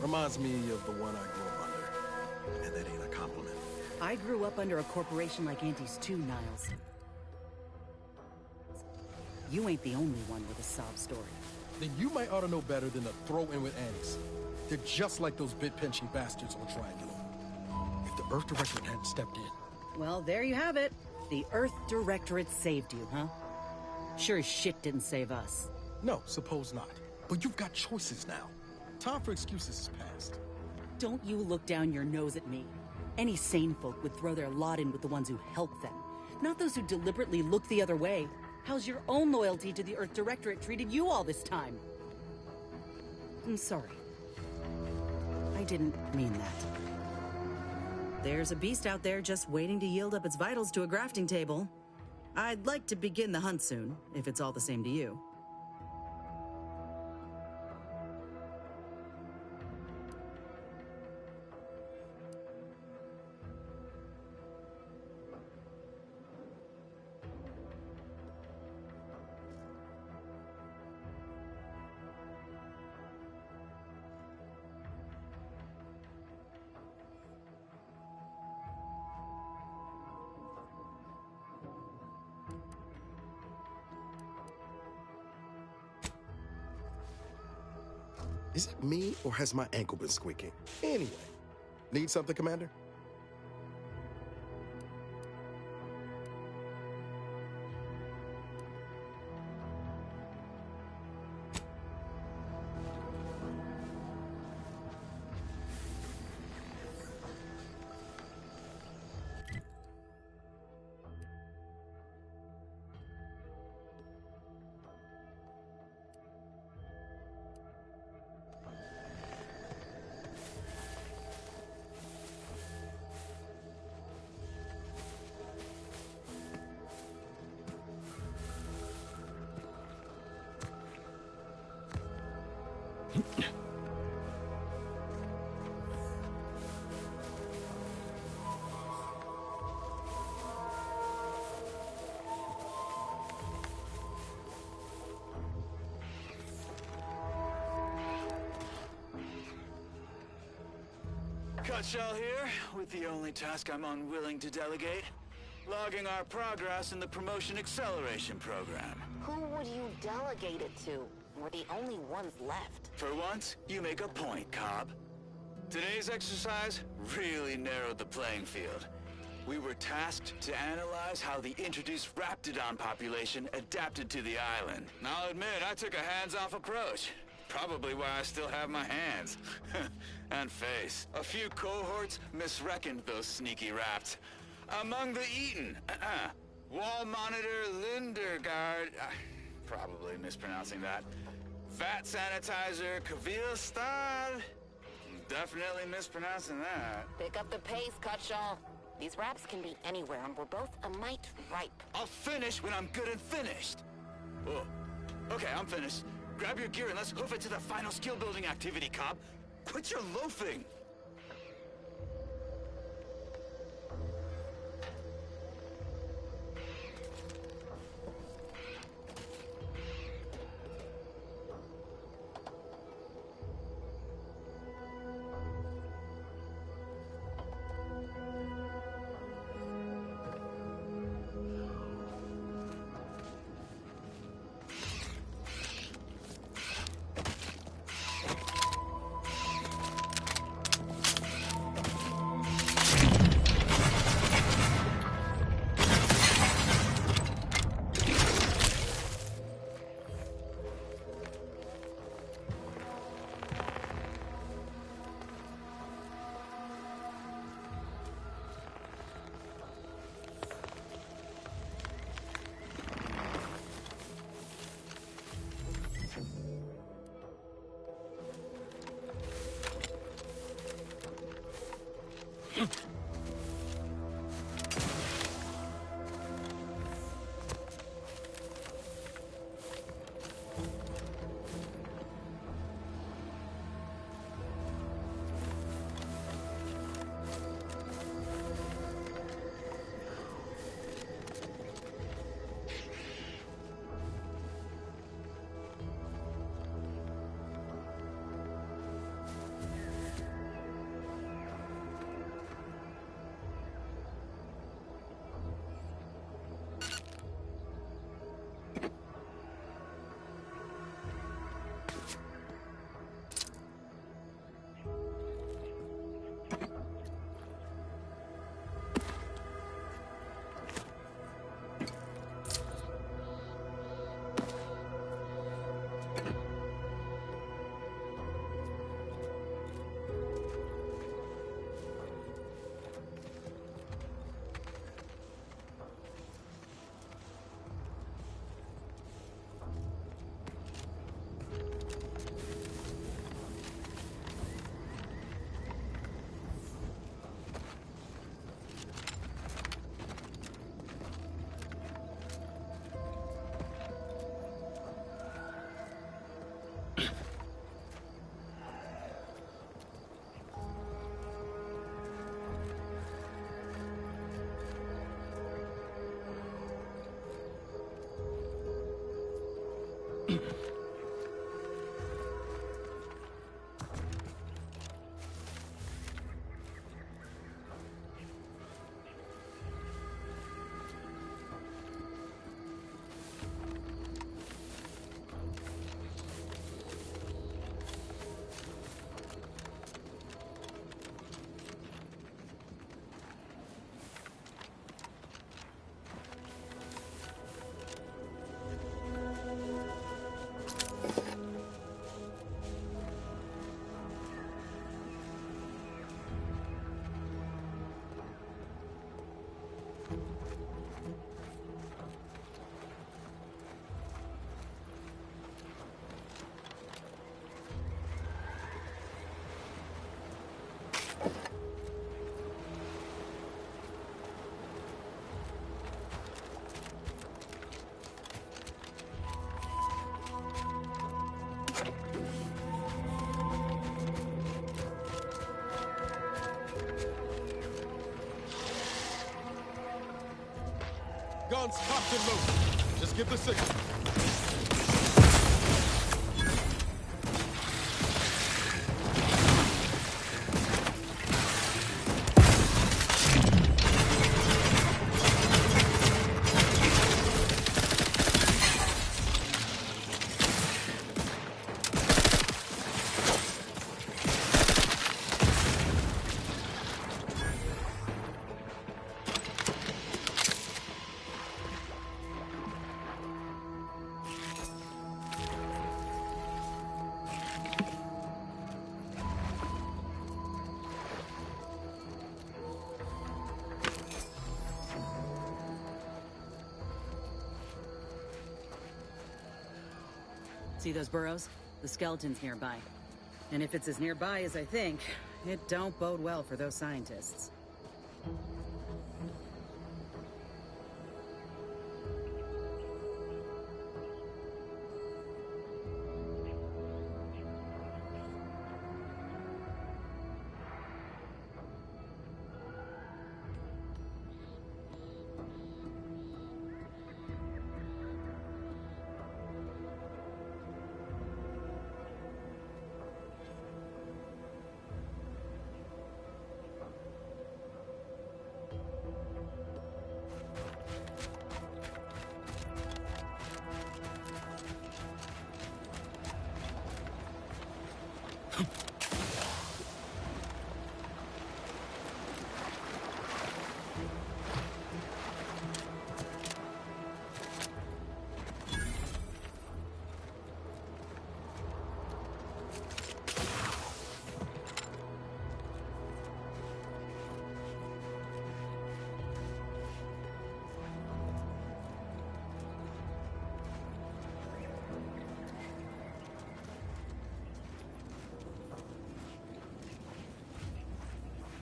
Reminds me of the one I grew up under. And that ain't a compliment. I grew up under a corporation like Auntie's too, Niles. You ain't the only one with a sob story. Then you might ought to know better than to throw in with Annie's. They're just like those bit-pinching bastards on Triangle. If the Earth Directorate hadn't stepped in. Well, there you have it. The Earth Directorate saved you, huh? Sure as shit didn't save us. No, suppose not. But you've got choices now. Time for excuses is past. Don't you look down your nose at me. Any sane folk would throw their lot in with the ones who help them, not those who deliberately look the other way. How's your own loyalty to the Earth Directorate treated you all this time? I'm sorry. I didn't mean that. There's a beast out there just waiting to yield up its vitals to a grafting table. I'd like to begin the hunt soon, if it's all the same to you. Is it me, or has my ankle been squeaking? Anyway, need something, Commander? Cutshell here, with the only task I'm unwilling to delegate. Logging our progress in the Promotion Acceleration Program. Who would you delegate it to? We're the only ones left. For once, you make a point, Cobb. Today's exercise really narrowed the playing field. We were tasked to analyze how the introduced Raptidon population adapted to the island. And I'll admit, I took a hands-off approach. Probably why I still have my hands. And face. A few cohorts misreckoned those sneaky raps. Among the Eaton, Wall Monitor Lindergaard, probably mispronouncing that. Vat Sanitizer Kavil Stad, definitely mispronouncing that. Pick up the pace, Cutshall. These raps can be anywhere, and we're both a mite ripe. I'll finish when I'm good and finished. Whoa. Okay, I'm finished. Grab your gear and let's hoof it to the final skill-building activity, Cobb. Quit your loafing! Guns cocked and loaded. Just give the signal. See those burrows? The skeleton's nearby. And if it's as nearby as I think, it don't bode well for those scientists.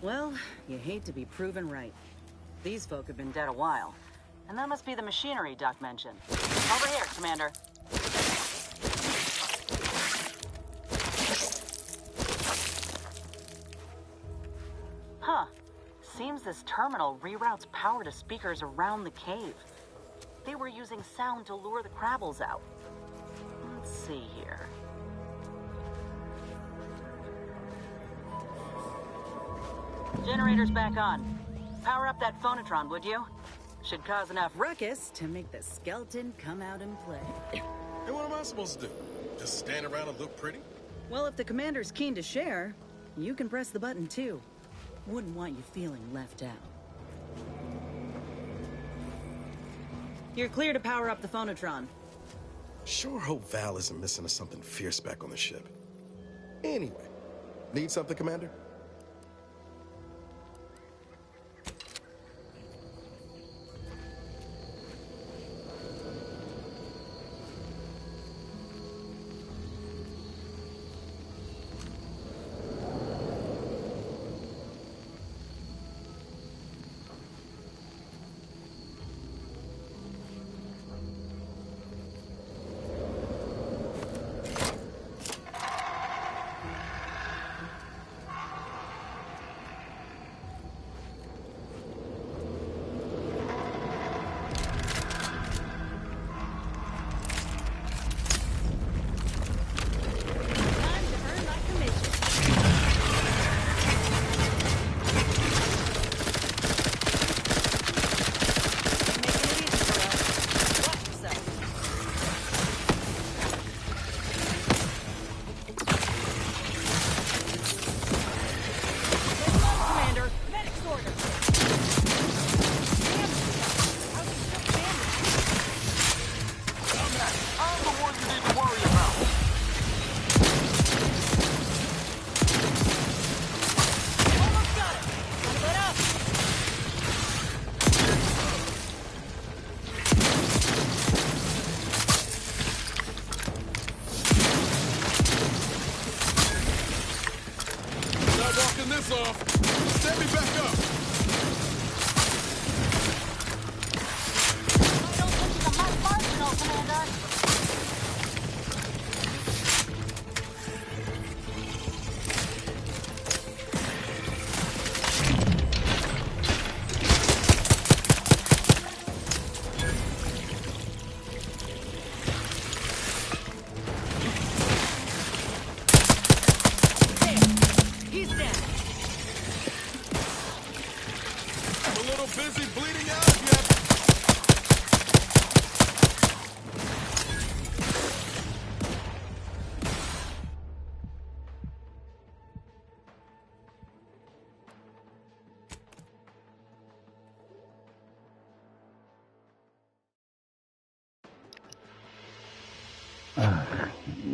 Well, you hate to be proven right. These folk have been dead a while. And that must be the machinery Doc mentioned. Over here, Commander. Huh. Seems this terminal reroutes power to speakers around the cave. They were using sound to lure the Crabbles out. Let's see here. Generator's back on. Power up that phonotron, would you? Should cause enough ruckus to make the skeleton come out and play. Hey, what am I supposed to do? Just stand around and look pretty? Well, if the commander's keen to share, you can press the button too. Wouldn't want you feeling left out. You're clear to power up the phonotron. Sure hope Val isn't missing something fierce back on the ship. Anyway, need something, Commander?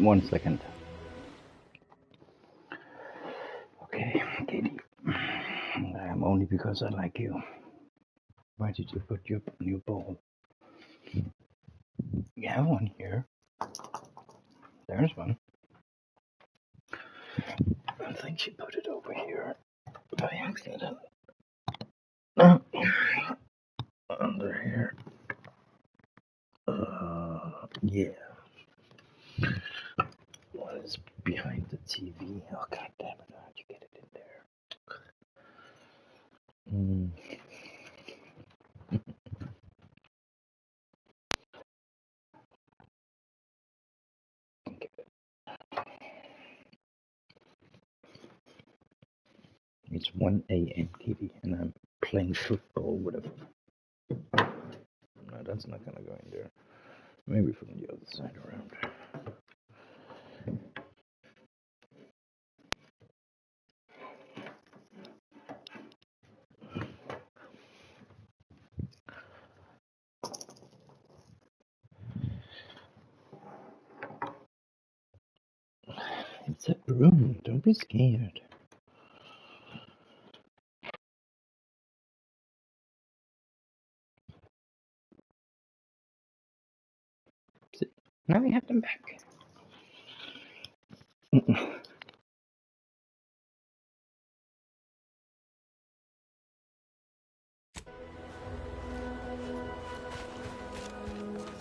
One second. Okay, Katie. Only because I like you. Why did you put your new bowl? You have one here. There's one. I think she put it over here by accident. No. Under here. Yeah. What is behind the TV? Oh, god damn it. How'd you get it in there? It's 1 a.m. TV, and I'm playing football with a... No, that's not gonna go in there. Maybe from the other side around. It's a broom. Don't be scared. Now we have them back.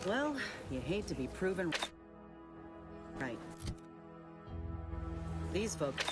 Well, you hate to be proven right. These folks...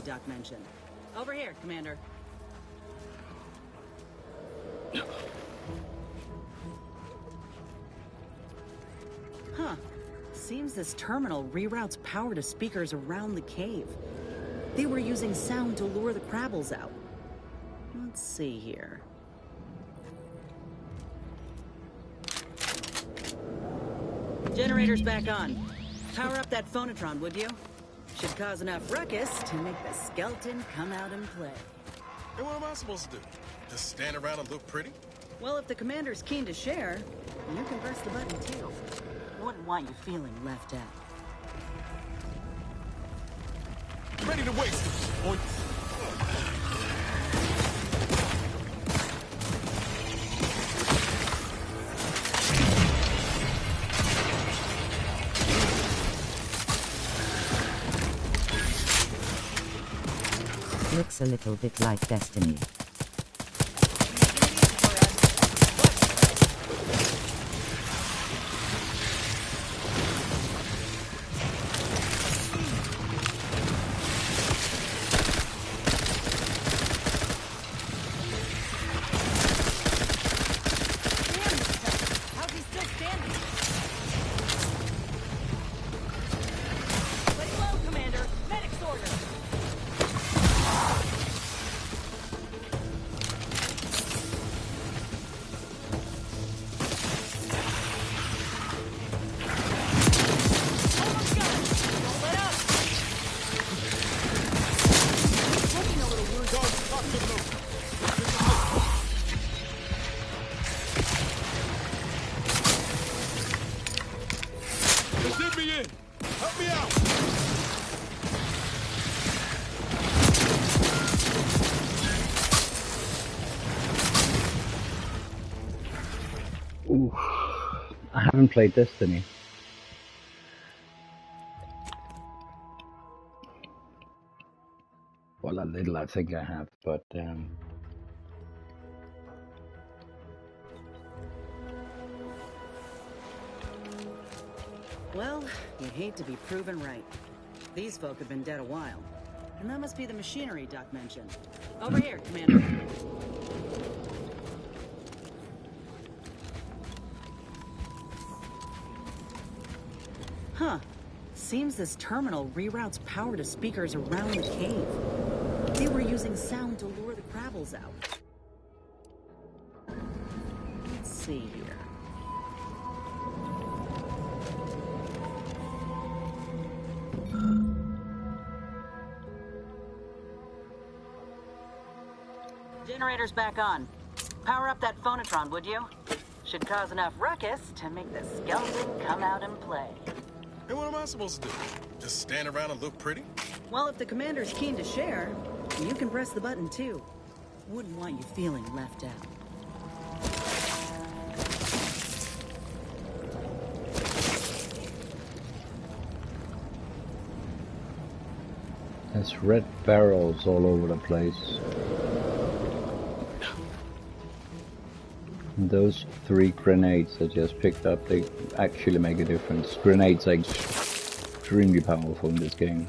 Doc mentioned. Over here, Commander. Huh. Seems this terminal reroutes power to speakers around the cave. They were using sound to lure the Crabbles out. Let's see here. Generator's back on. Power up that phonotron, would you? Should cause enough ruckus to make the skeleton come out and play. And what am I supposed to do? Just stand around and look pretty? Well, if the commander's keen to share, you can press the button too. Wouldn't want you feeling left out. Ready to waste it, boy. Looks a little bit like Destiny. Ooh, I haven't played Destiny. Well, a little I think I have, but Well, you hate to be proven right. These folk have been dead a while. And that must be the machinery Doc mentioned. Over here, Commander. Huh. Seems this terminal reroutes power to speakers around the cave. They were using sound to lure the Krabbles out. Let's see here. Generator's back on. Power up that phonotron, would you? Should cause enough ruckus to make the skeleton come out and play. And what am I supposed to do? Just stand around and look pretty? Well, if the commander's keen to share, you can press the button too. Wouldn't want you feeling left out. There's red barrels all over the place. And those 3 grenades I just picked up, they actually make a difference. Grenades are extremely powerful in this game.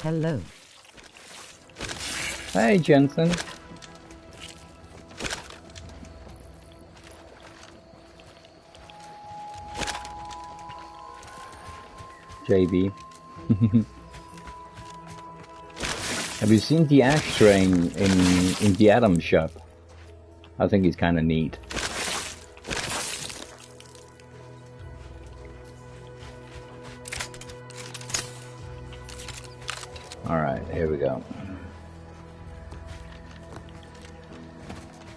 Hello. Hey, Jensen. JB. Have you seen the ashtray in the Atom shop? I think it's kind of neat. Alright, here we go.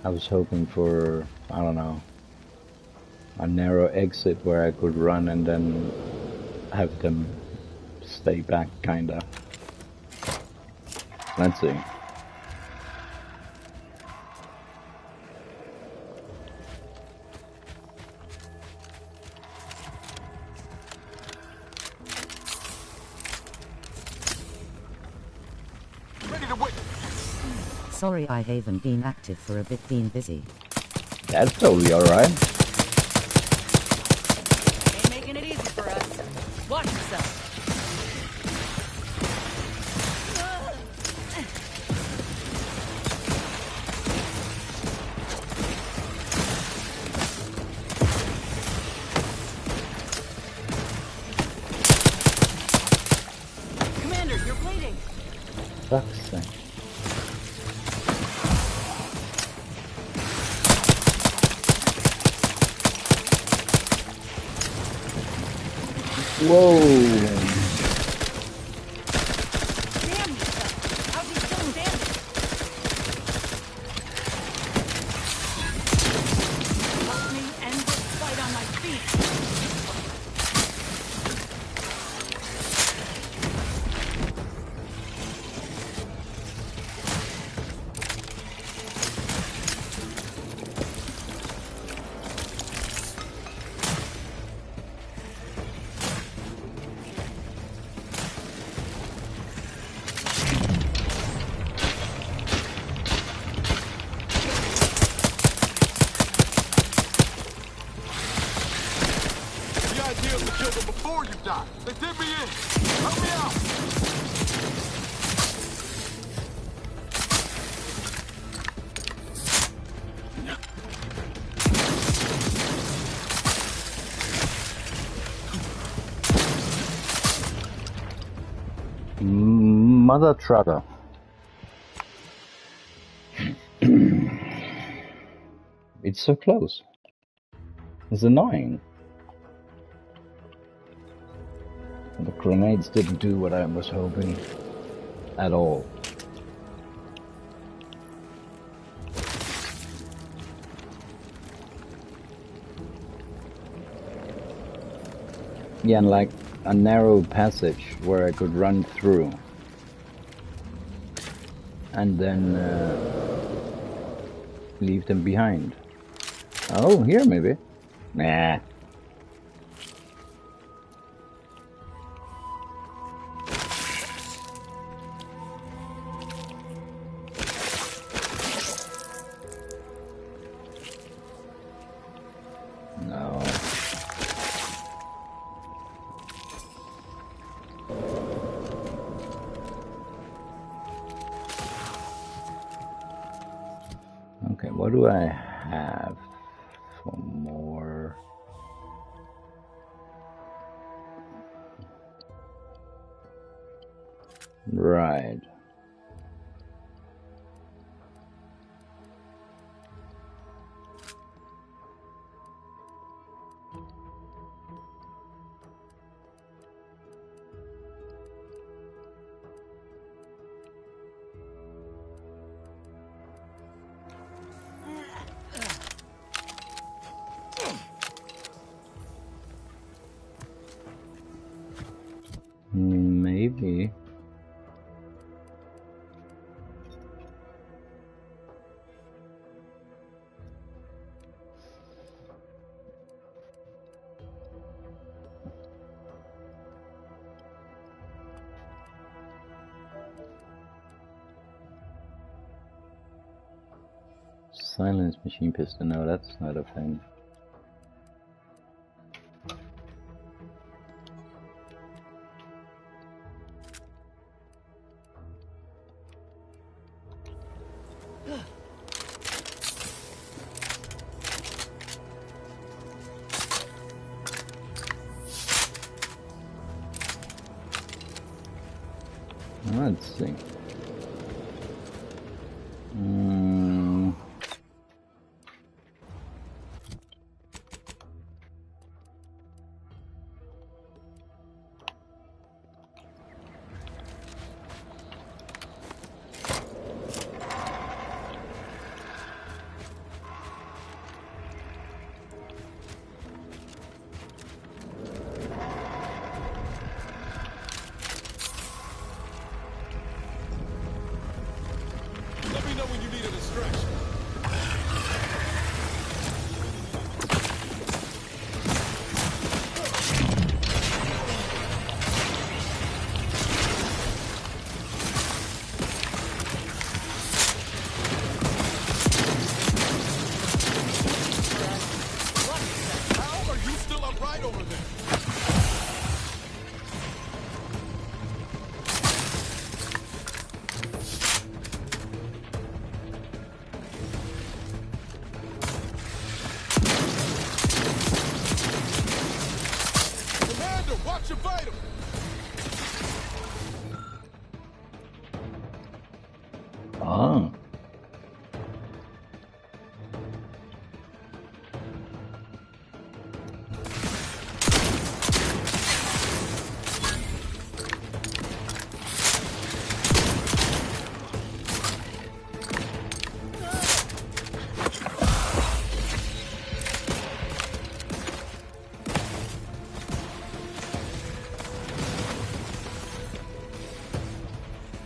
I was hoping for, I don't know, a narrow exit where I could run and then have them stay back, kinda. Let's see. Sorry I haven't been active for a bit, been busy. That's totally alright. Ain't making it easy for us. Watch yourself. Commander, you're bleeding. Fuck's sake. Whoa! Damn yourself! How's he still damaged? Help me end this fight on my feet. Mother trucker. It's so close. It's annoying. The grenades didn't do what I was hoping at all. Yeah, and like a narrow passage where I could run through. And then leave them behind. Oh, here maybe. Nah. No. Okay, what do I have for more? Right. Maybe. Silence machine pistol. No, that's not a thing. Let's see. Let me know when you need a distraction. How are you still upright over there? Commander, watch your vital. Ah.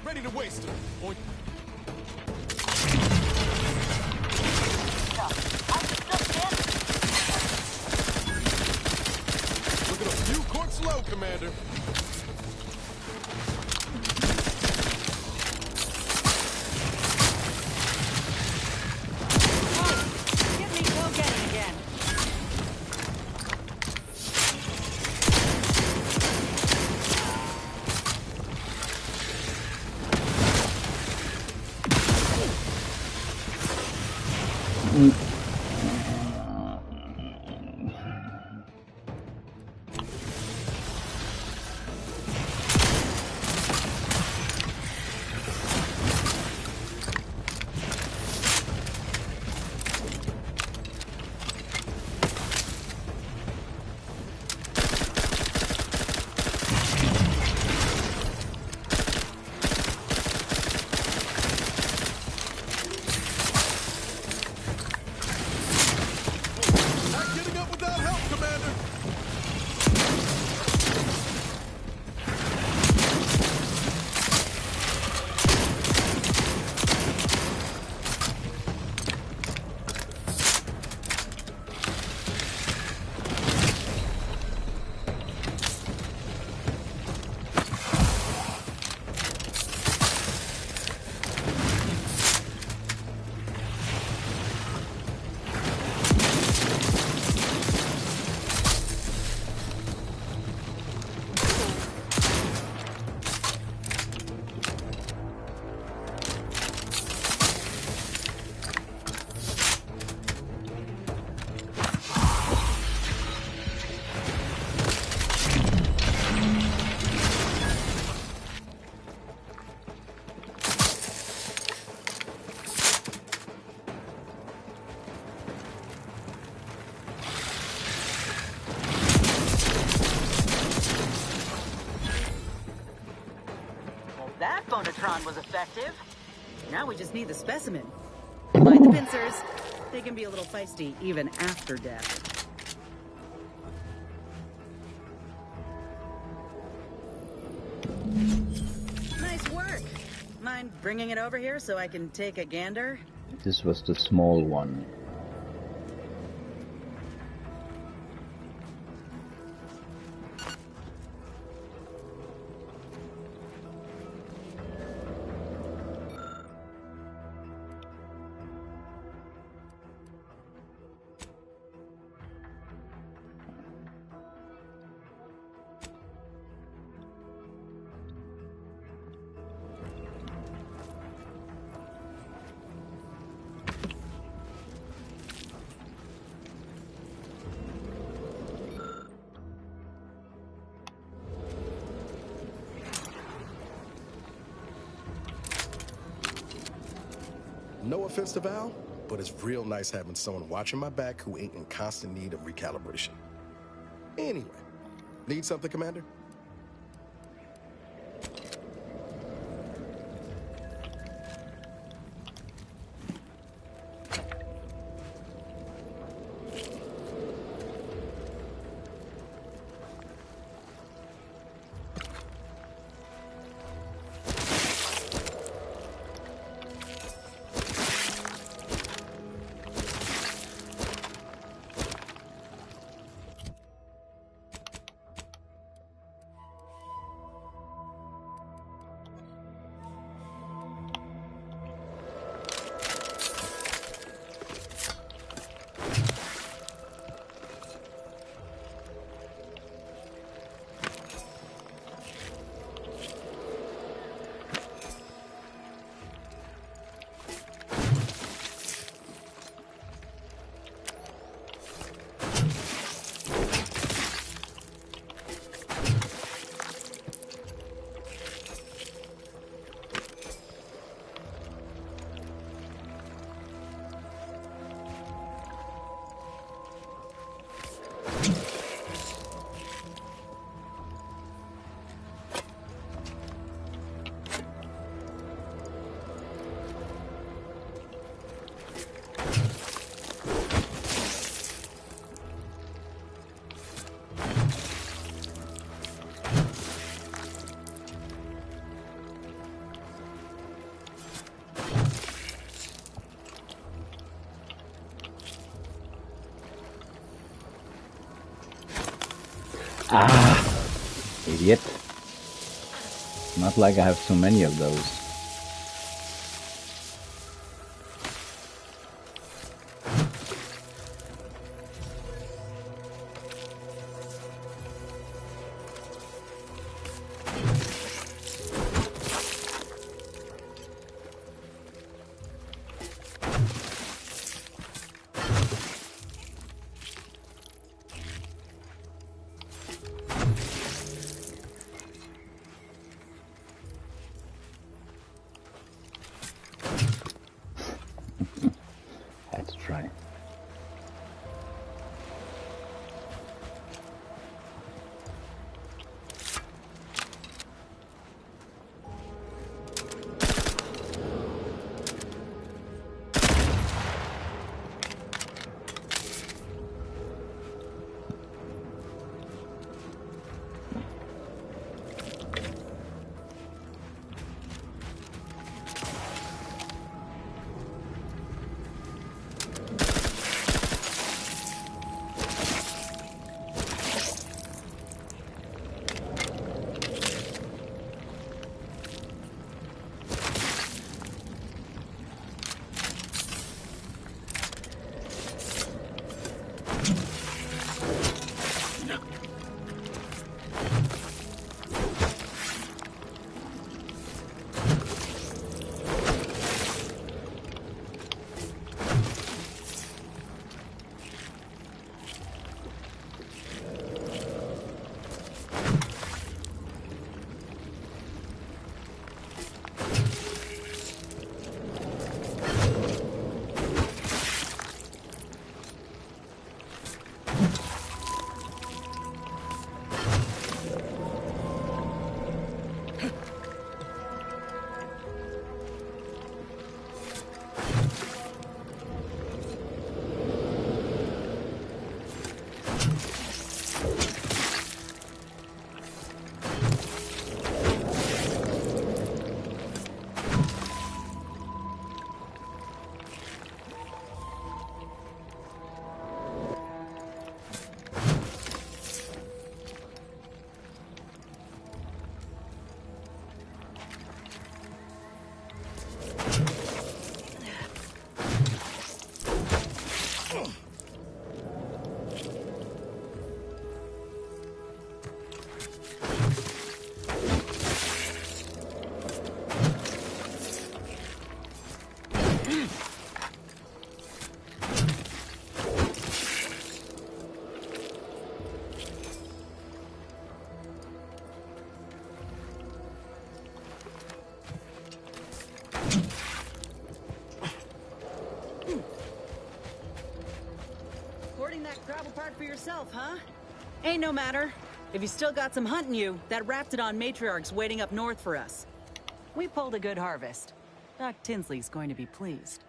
Ready to waste her. Or look at a few courts low, Commander. Get me go-getting again. Unicron was effective. Now we just need the specimen. Mind the pincers. They can be a little feisty even after death. Nice work. Mind bringing it over here so I can take a gander? This was the small one. No offense to Val, but it's real nice having someone watching my back who ain't in constant need of recalibration. Anyway, need something, Commander? Ah, idiot. Not like I have so many of those. Hoarding that crab apart for yourself, huh? Ain't no matter. If you still got some hunting you, that Raptidon matriarch's waiting up north for us. We pulled a good harvest. Doc Tinsley's going to be pleased.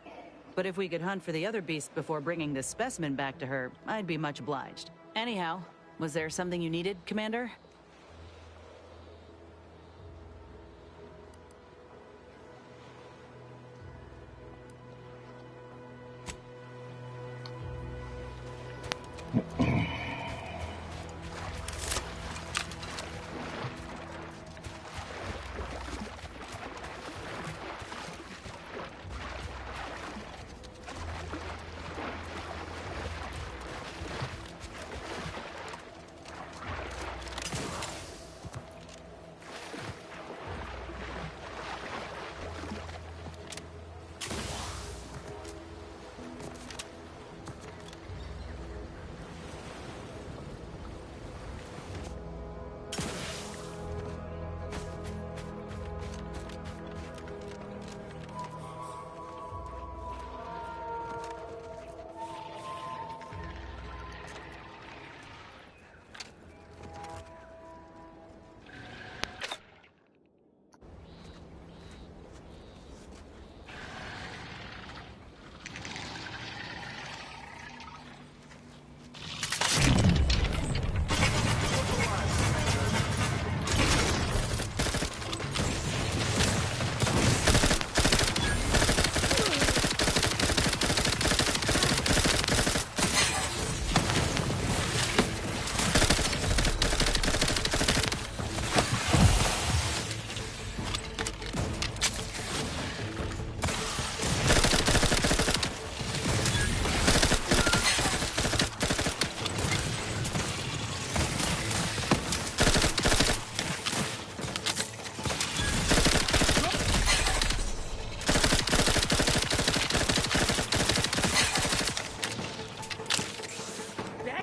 But if we could hunt for the other beast before bringing this specimen back to her, I'd be much obliged. Anyhow, was there something you needed, Commander?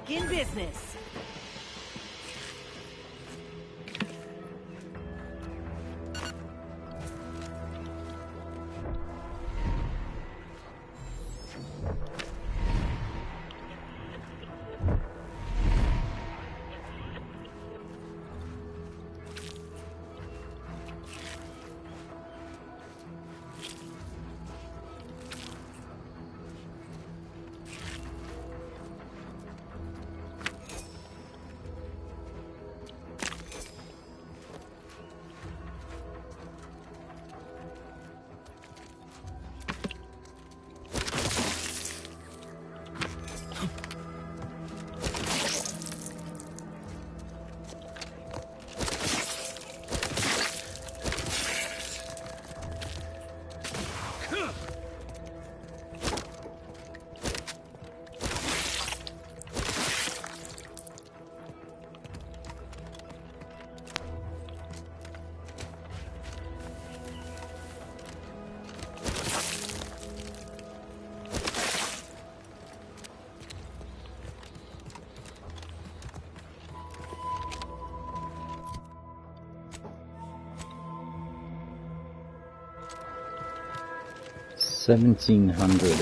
In business.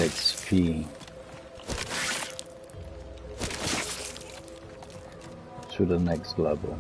XP to the next level.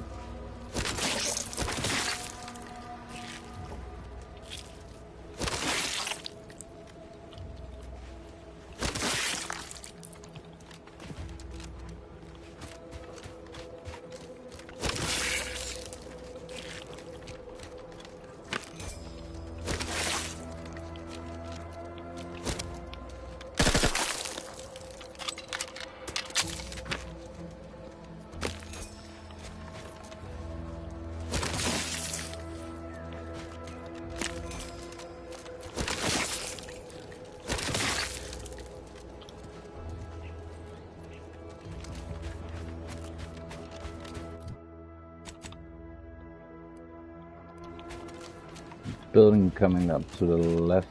Building coming up to the left,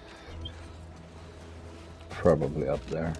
probably up there.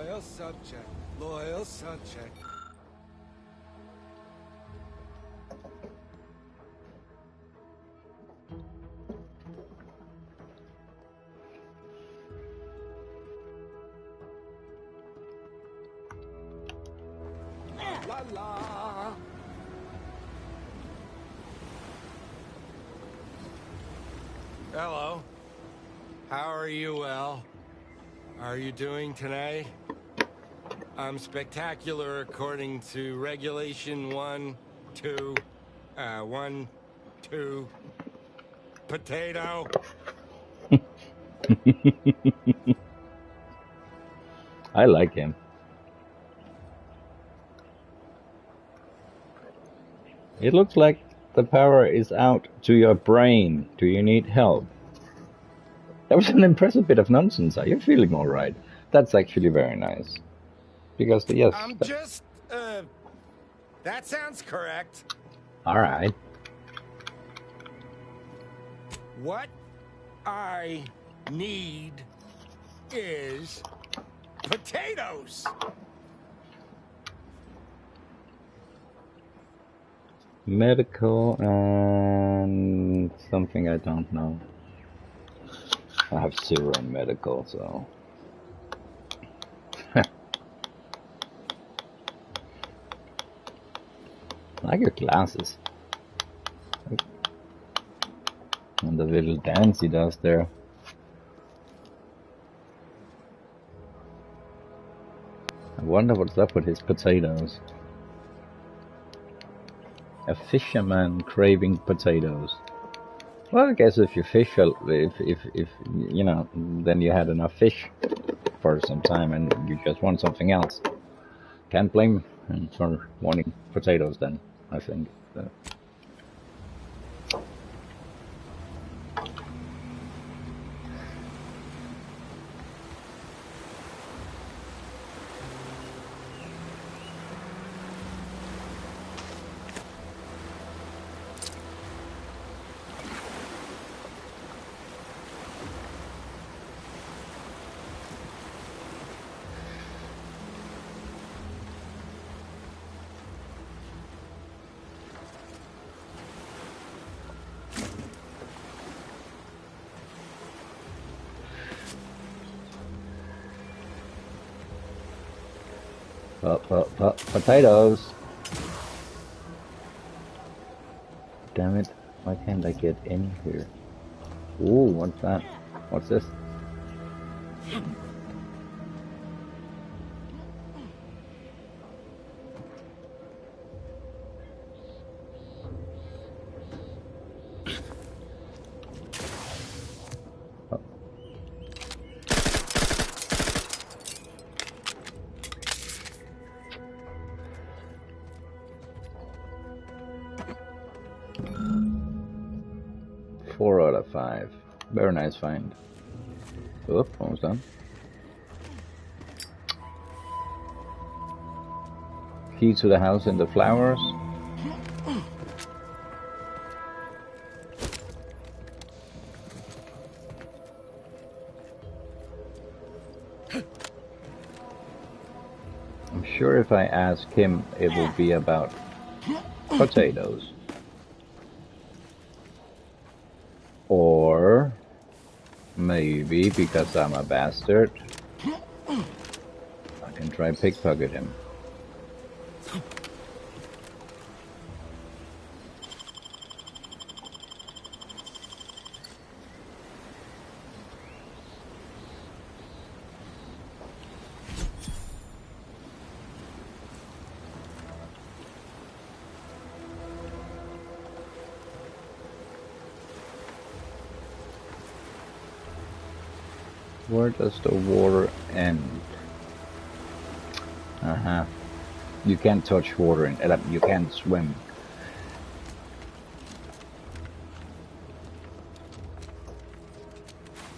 Loyal subject. Loyal subject. La la. Hello. How are you, El? Are you doing tonight? I'm spectacular according to regulation 1, 2, 1, 2. Potato. I like him. It looks like the power is out to your brain. Do you need help? That was an impressive bit of nonsense. Are you feeling all right? That's actually very nice. Because, yes... I'm just, that sounds correct. All right. What I need is potatoes. Medical and something I don't know. I have 0 in medical, so... I like your glasses. And the little dance he does there. I wonder what's up with his potatoes. A fisherman craving potatoes. Well, I guess if you fish, if you know, then you had enough fish for some time and you just want something else. Can't blame him for wanting potatoes then, I think. So. Potatoes! Damn it, why can't I get in here? Ooh, what's that? What's this? Four out of 5. Very nice find. Oop, almost done. Key to the house and the flowers. I'm sure if I ask him, it will be about potatoes. Or maybe because I'm a bastard, I can try pickpocket him. Where does the water end? You can't touch water in it. You can't swim.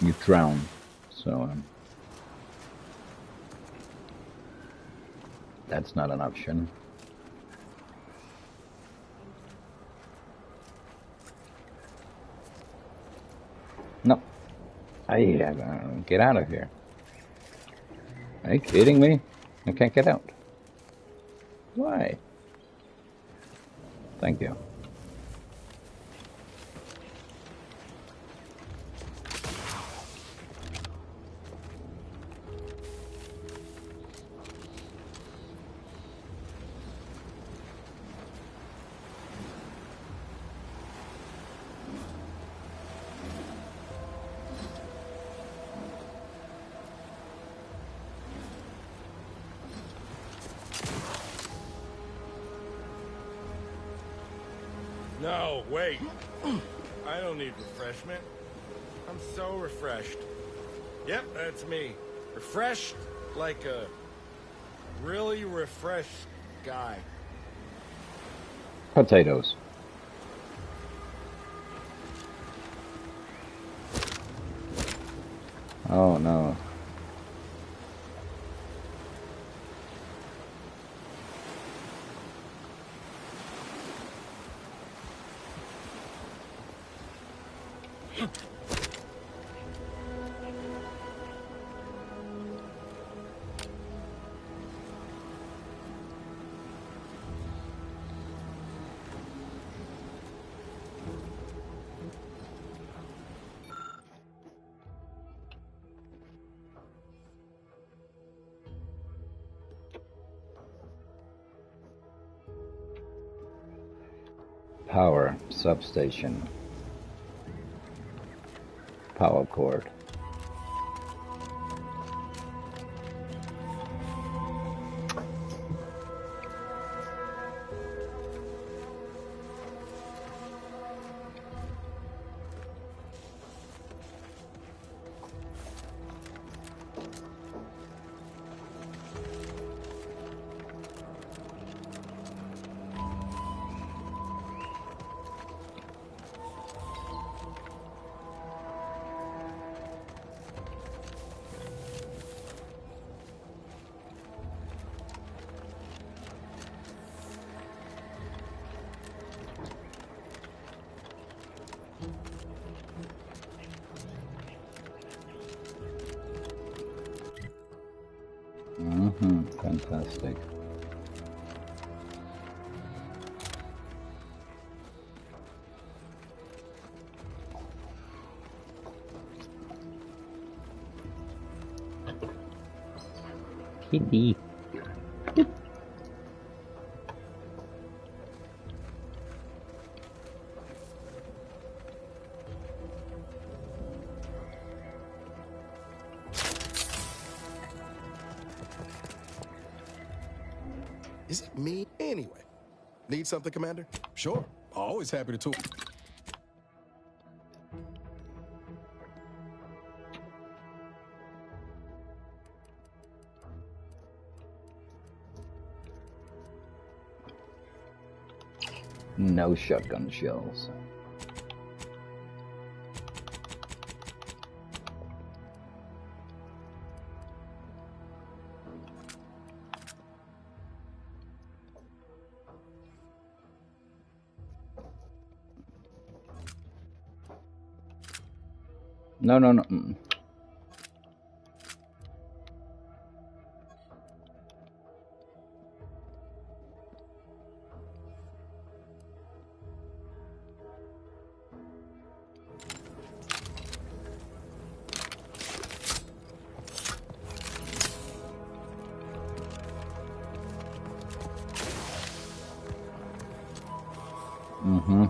You drown. So that's not an option. No. I get out of here. Are you kidding me? I can't get out. Why? Thank you. No, wait. I don't need refreshment. I'm so refreshed. Yep, that's me. Refreshed like a really refreshed guy. Potatoes. Oh no. Power substation. Power cord. Fantastic. Kitty. Is it me? Anyway. Need something, Commander? Sure. Always happy to talk. No shotgun shells. No, no, no. Mm-hmm.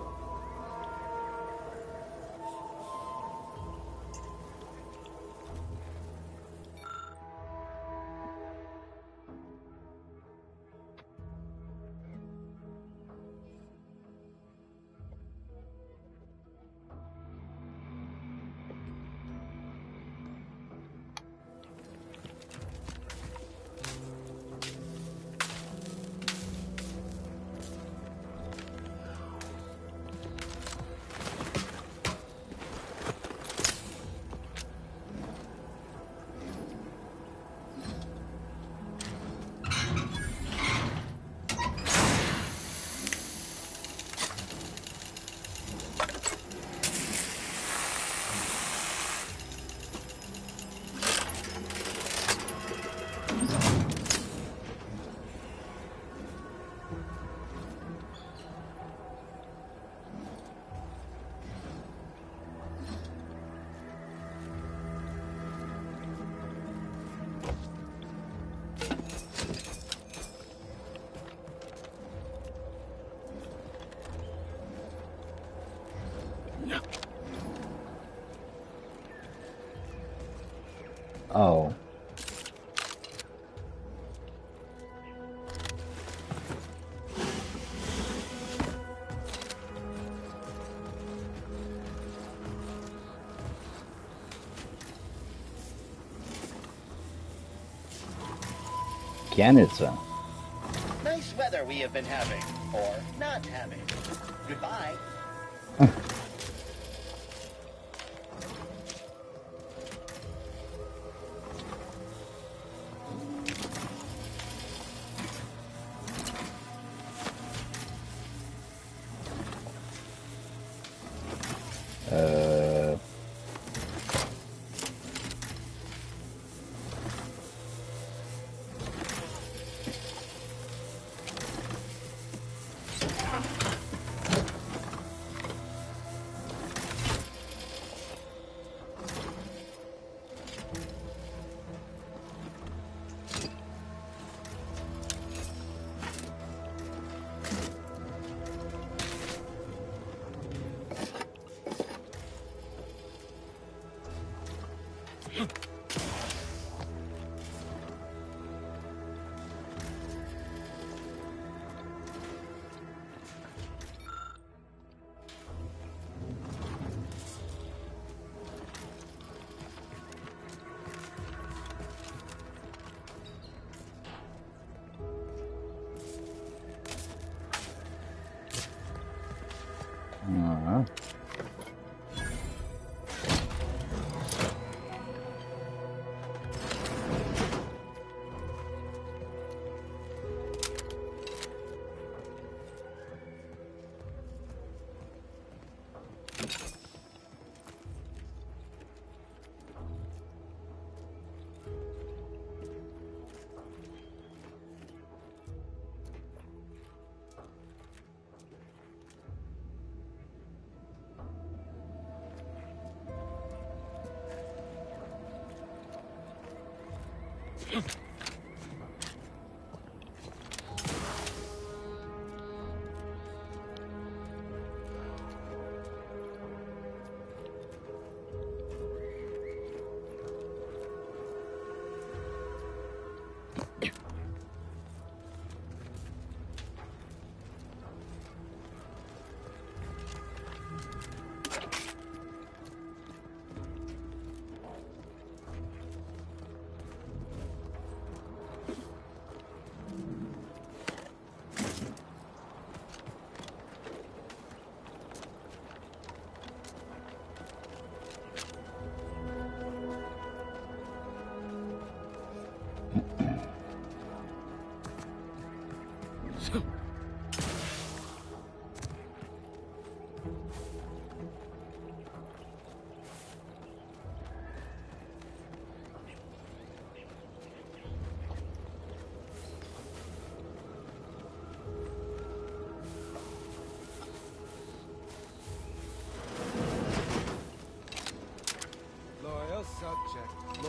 Oh. Canada. Nice weather we have been having, or not having. Goodbye.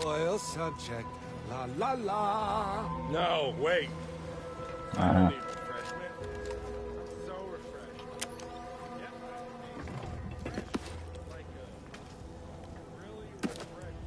Loyal subject. La la la. No, wait. I Uh-huh. don't need refreshment. I'm so refreshed. Yep, refreshed like a really refreshed.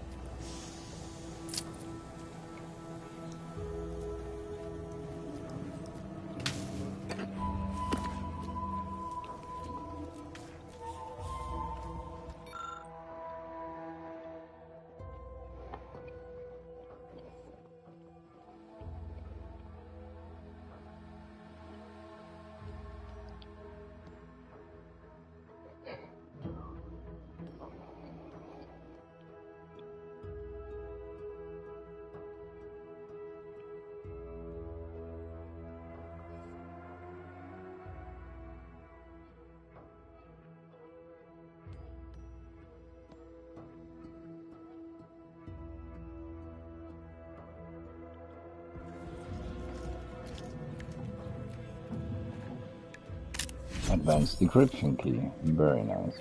Advanced decryption key. Very nice.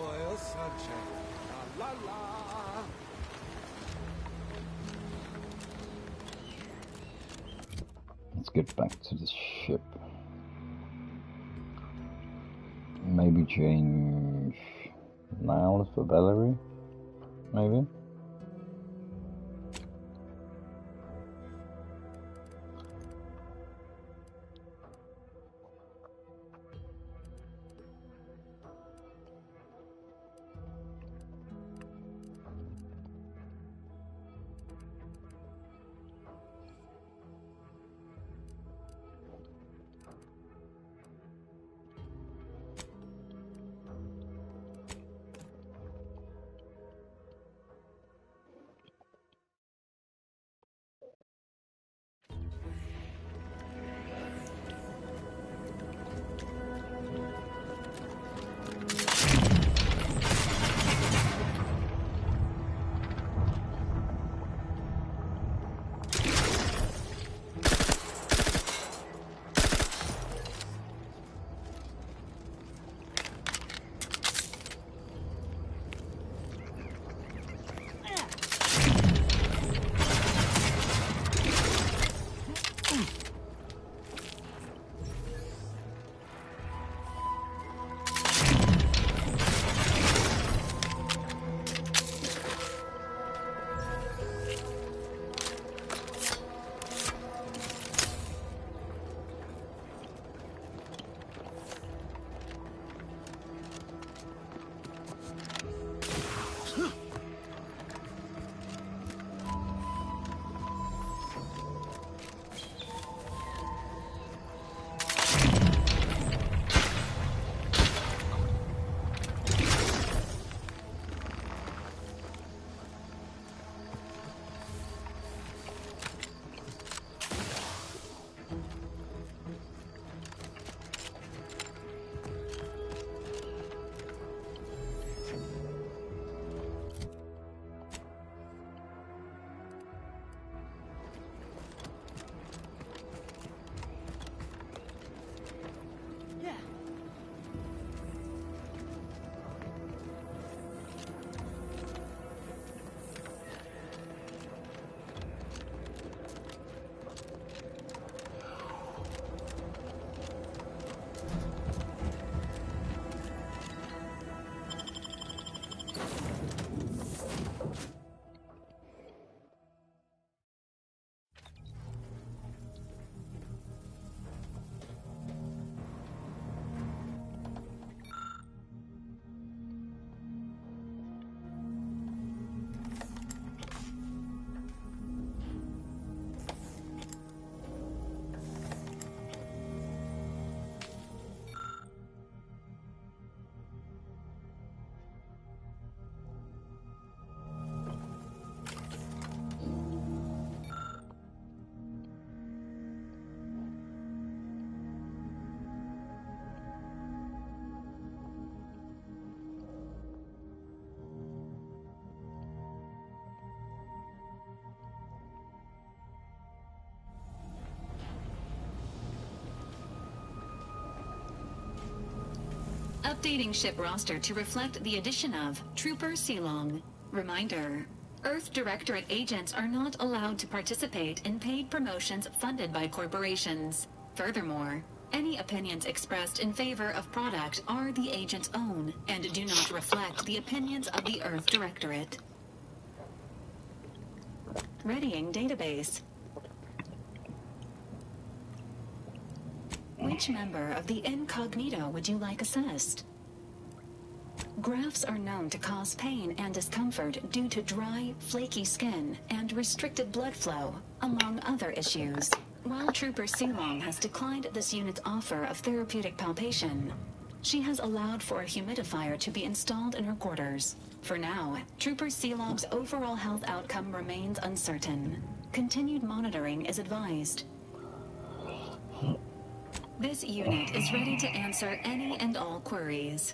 loyal subject. La la la. Let's get back to the ship. Maybe change Niles for Valerie? Maybe? Updating ship roster to reflect the addition of Trooper Silong. Reminder: Earth Directorate agents are not allowed to participate in paid promotions funded by corporations. Furthermore, any opinions expressed in favor of product are the agent's own and do not reflect the opinions of the Earth Directorate. Readying database. Which member of the incognito would you like assessed? Grafts are known to cause pain and discomfort due to dry, flaky skin and restricted blood flow, among other issues. While Trooper Silong has declined this unit's offer of therapeutic palpation, she has allowed for a humidifier to be installed in her quarters. For now, Trooper Silong's overall health outcome remains uncertain. Continued monitoring is advised. This unit is ready to answer any and all queries.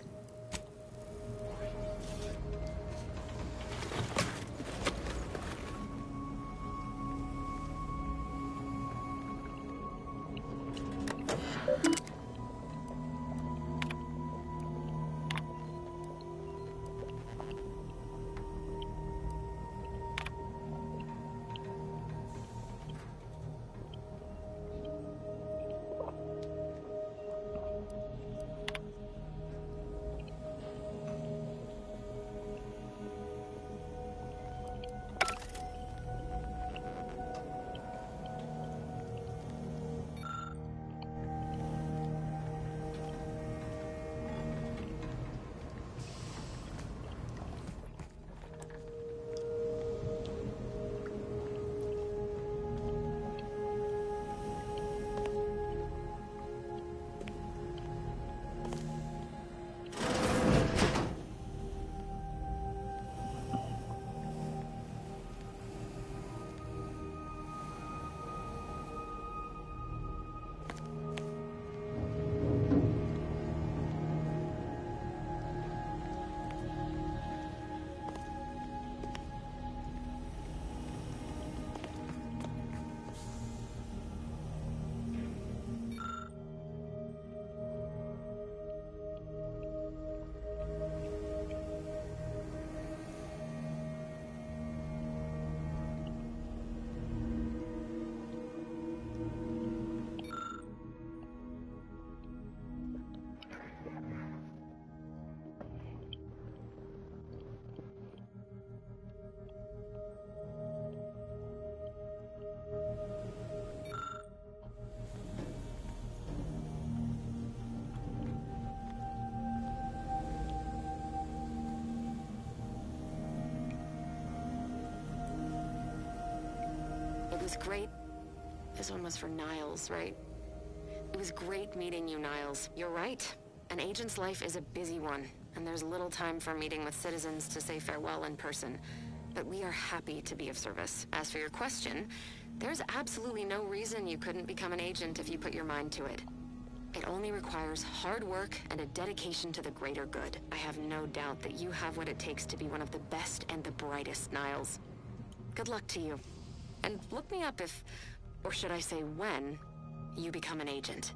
It's great. This one was for Niles, right? It was great meeting you, Niles. You're right. An agent's life is a busy one, and there's little time for meeting with citizens to say farewell in person. But we are happy to be of service. As for your question, there's absolutely no reason you couldn't become an agent if you put your mind to it. It only requires hard work and a dedication to the greater good. I have no doubt that you have what it takes to be one of the best and the brightest, Niles. Good luck to you. And look me up if, or should I say when, you become an agent.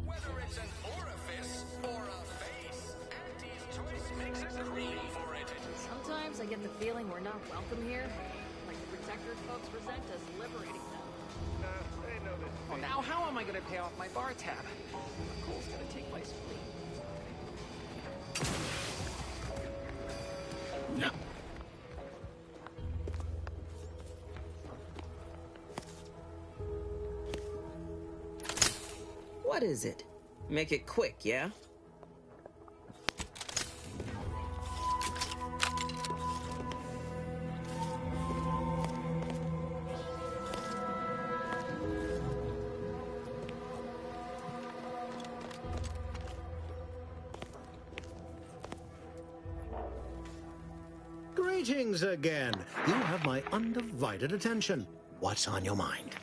Whether it's an orifice or a face, Auntie's choice makes a green for it. Sometimes I get the feeling we're not welcome here. Like the Protectorate folks resent us liberating them. They know this. Well, now how am I gonna pay off my bar tab? Cool's gonna take my spleen. No. What is it? Make it quick, yeah? Greetings again. You have my undivided attention. What's on your mind?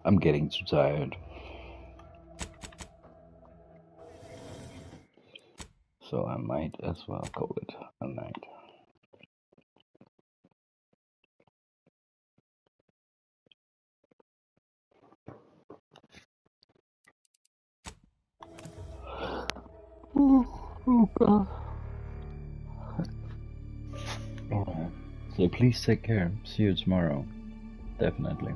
I'm getting too tired. So I might as well call it a night. Oh god. Alright. So please take care. See you tomorrow. Definitely.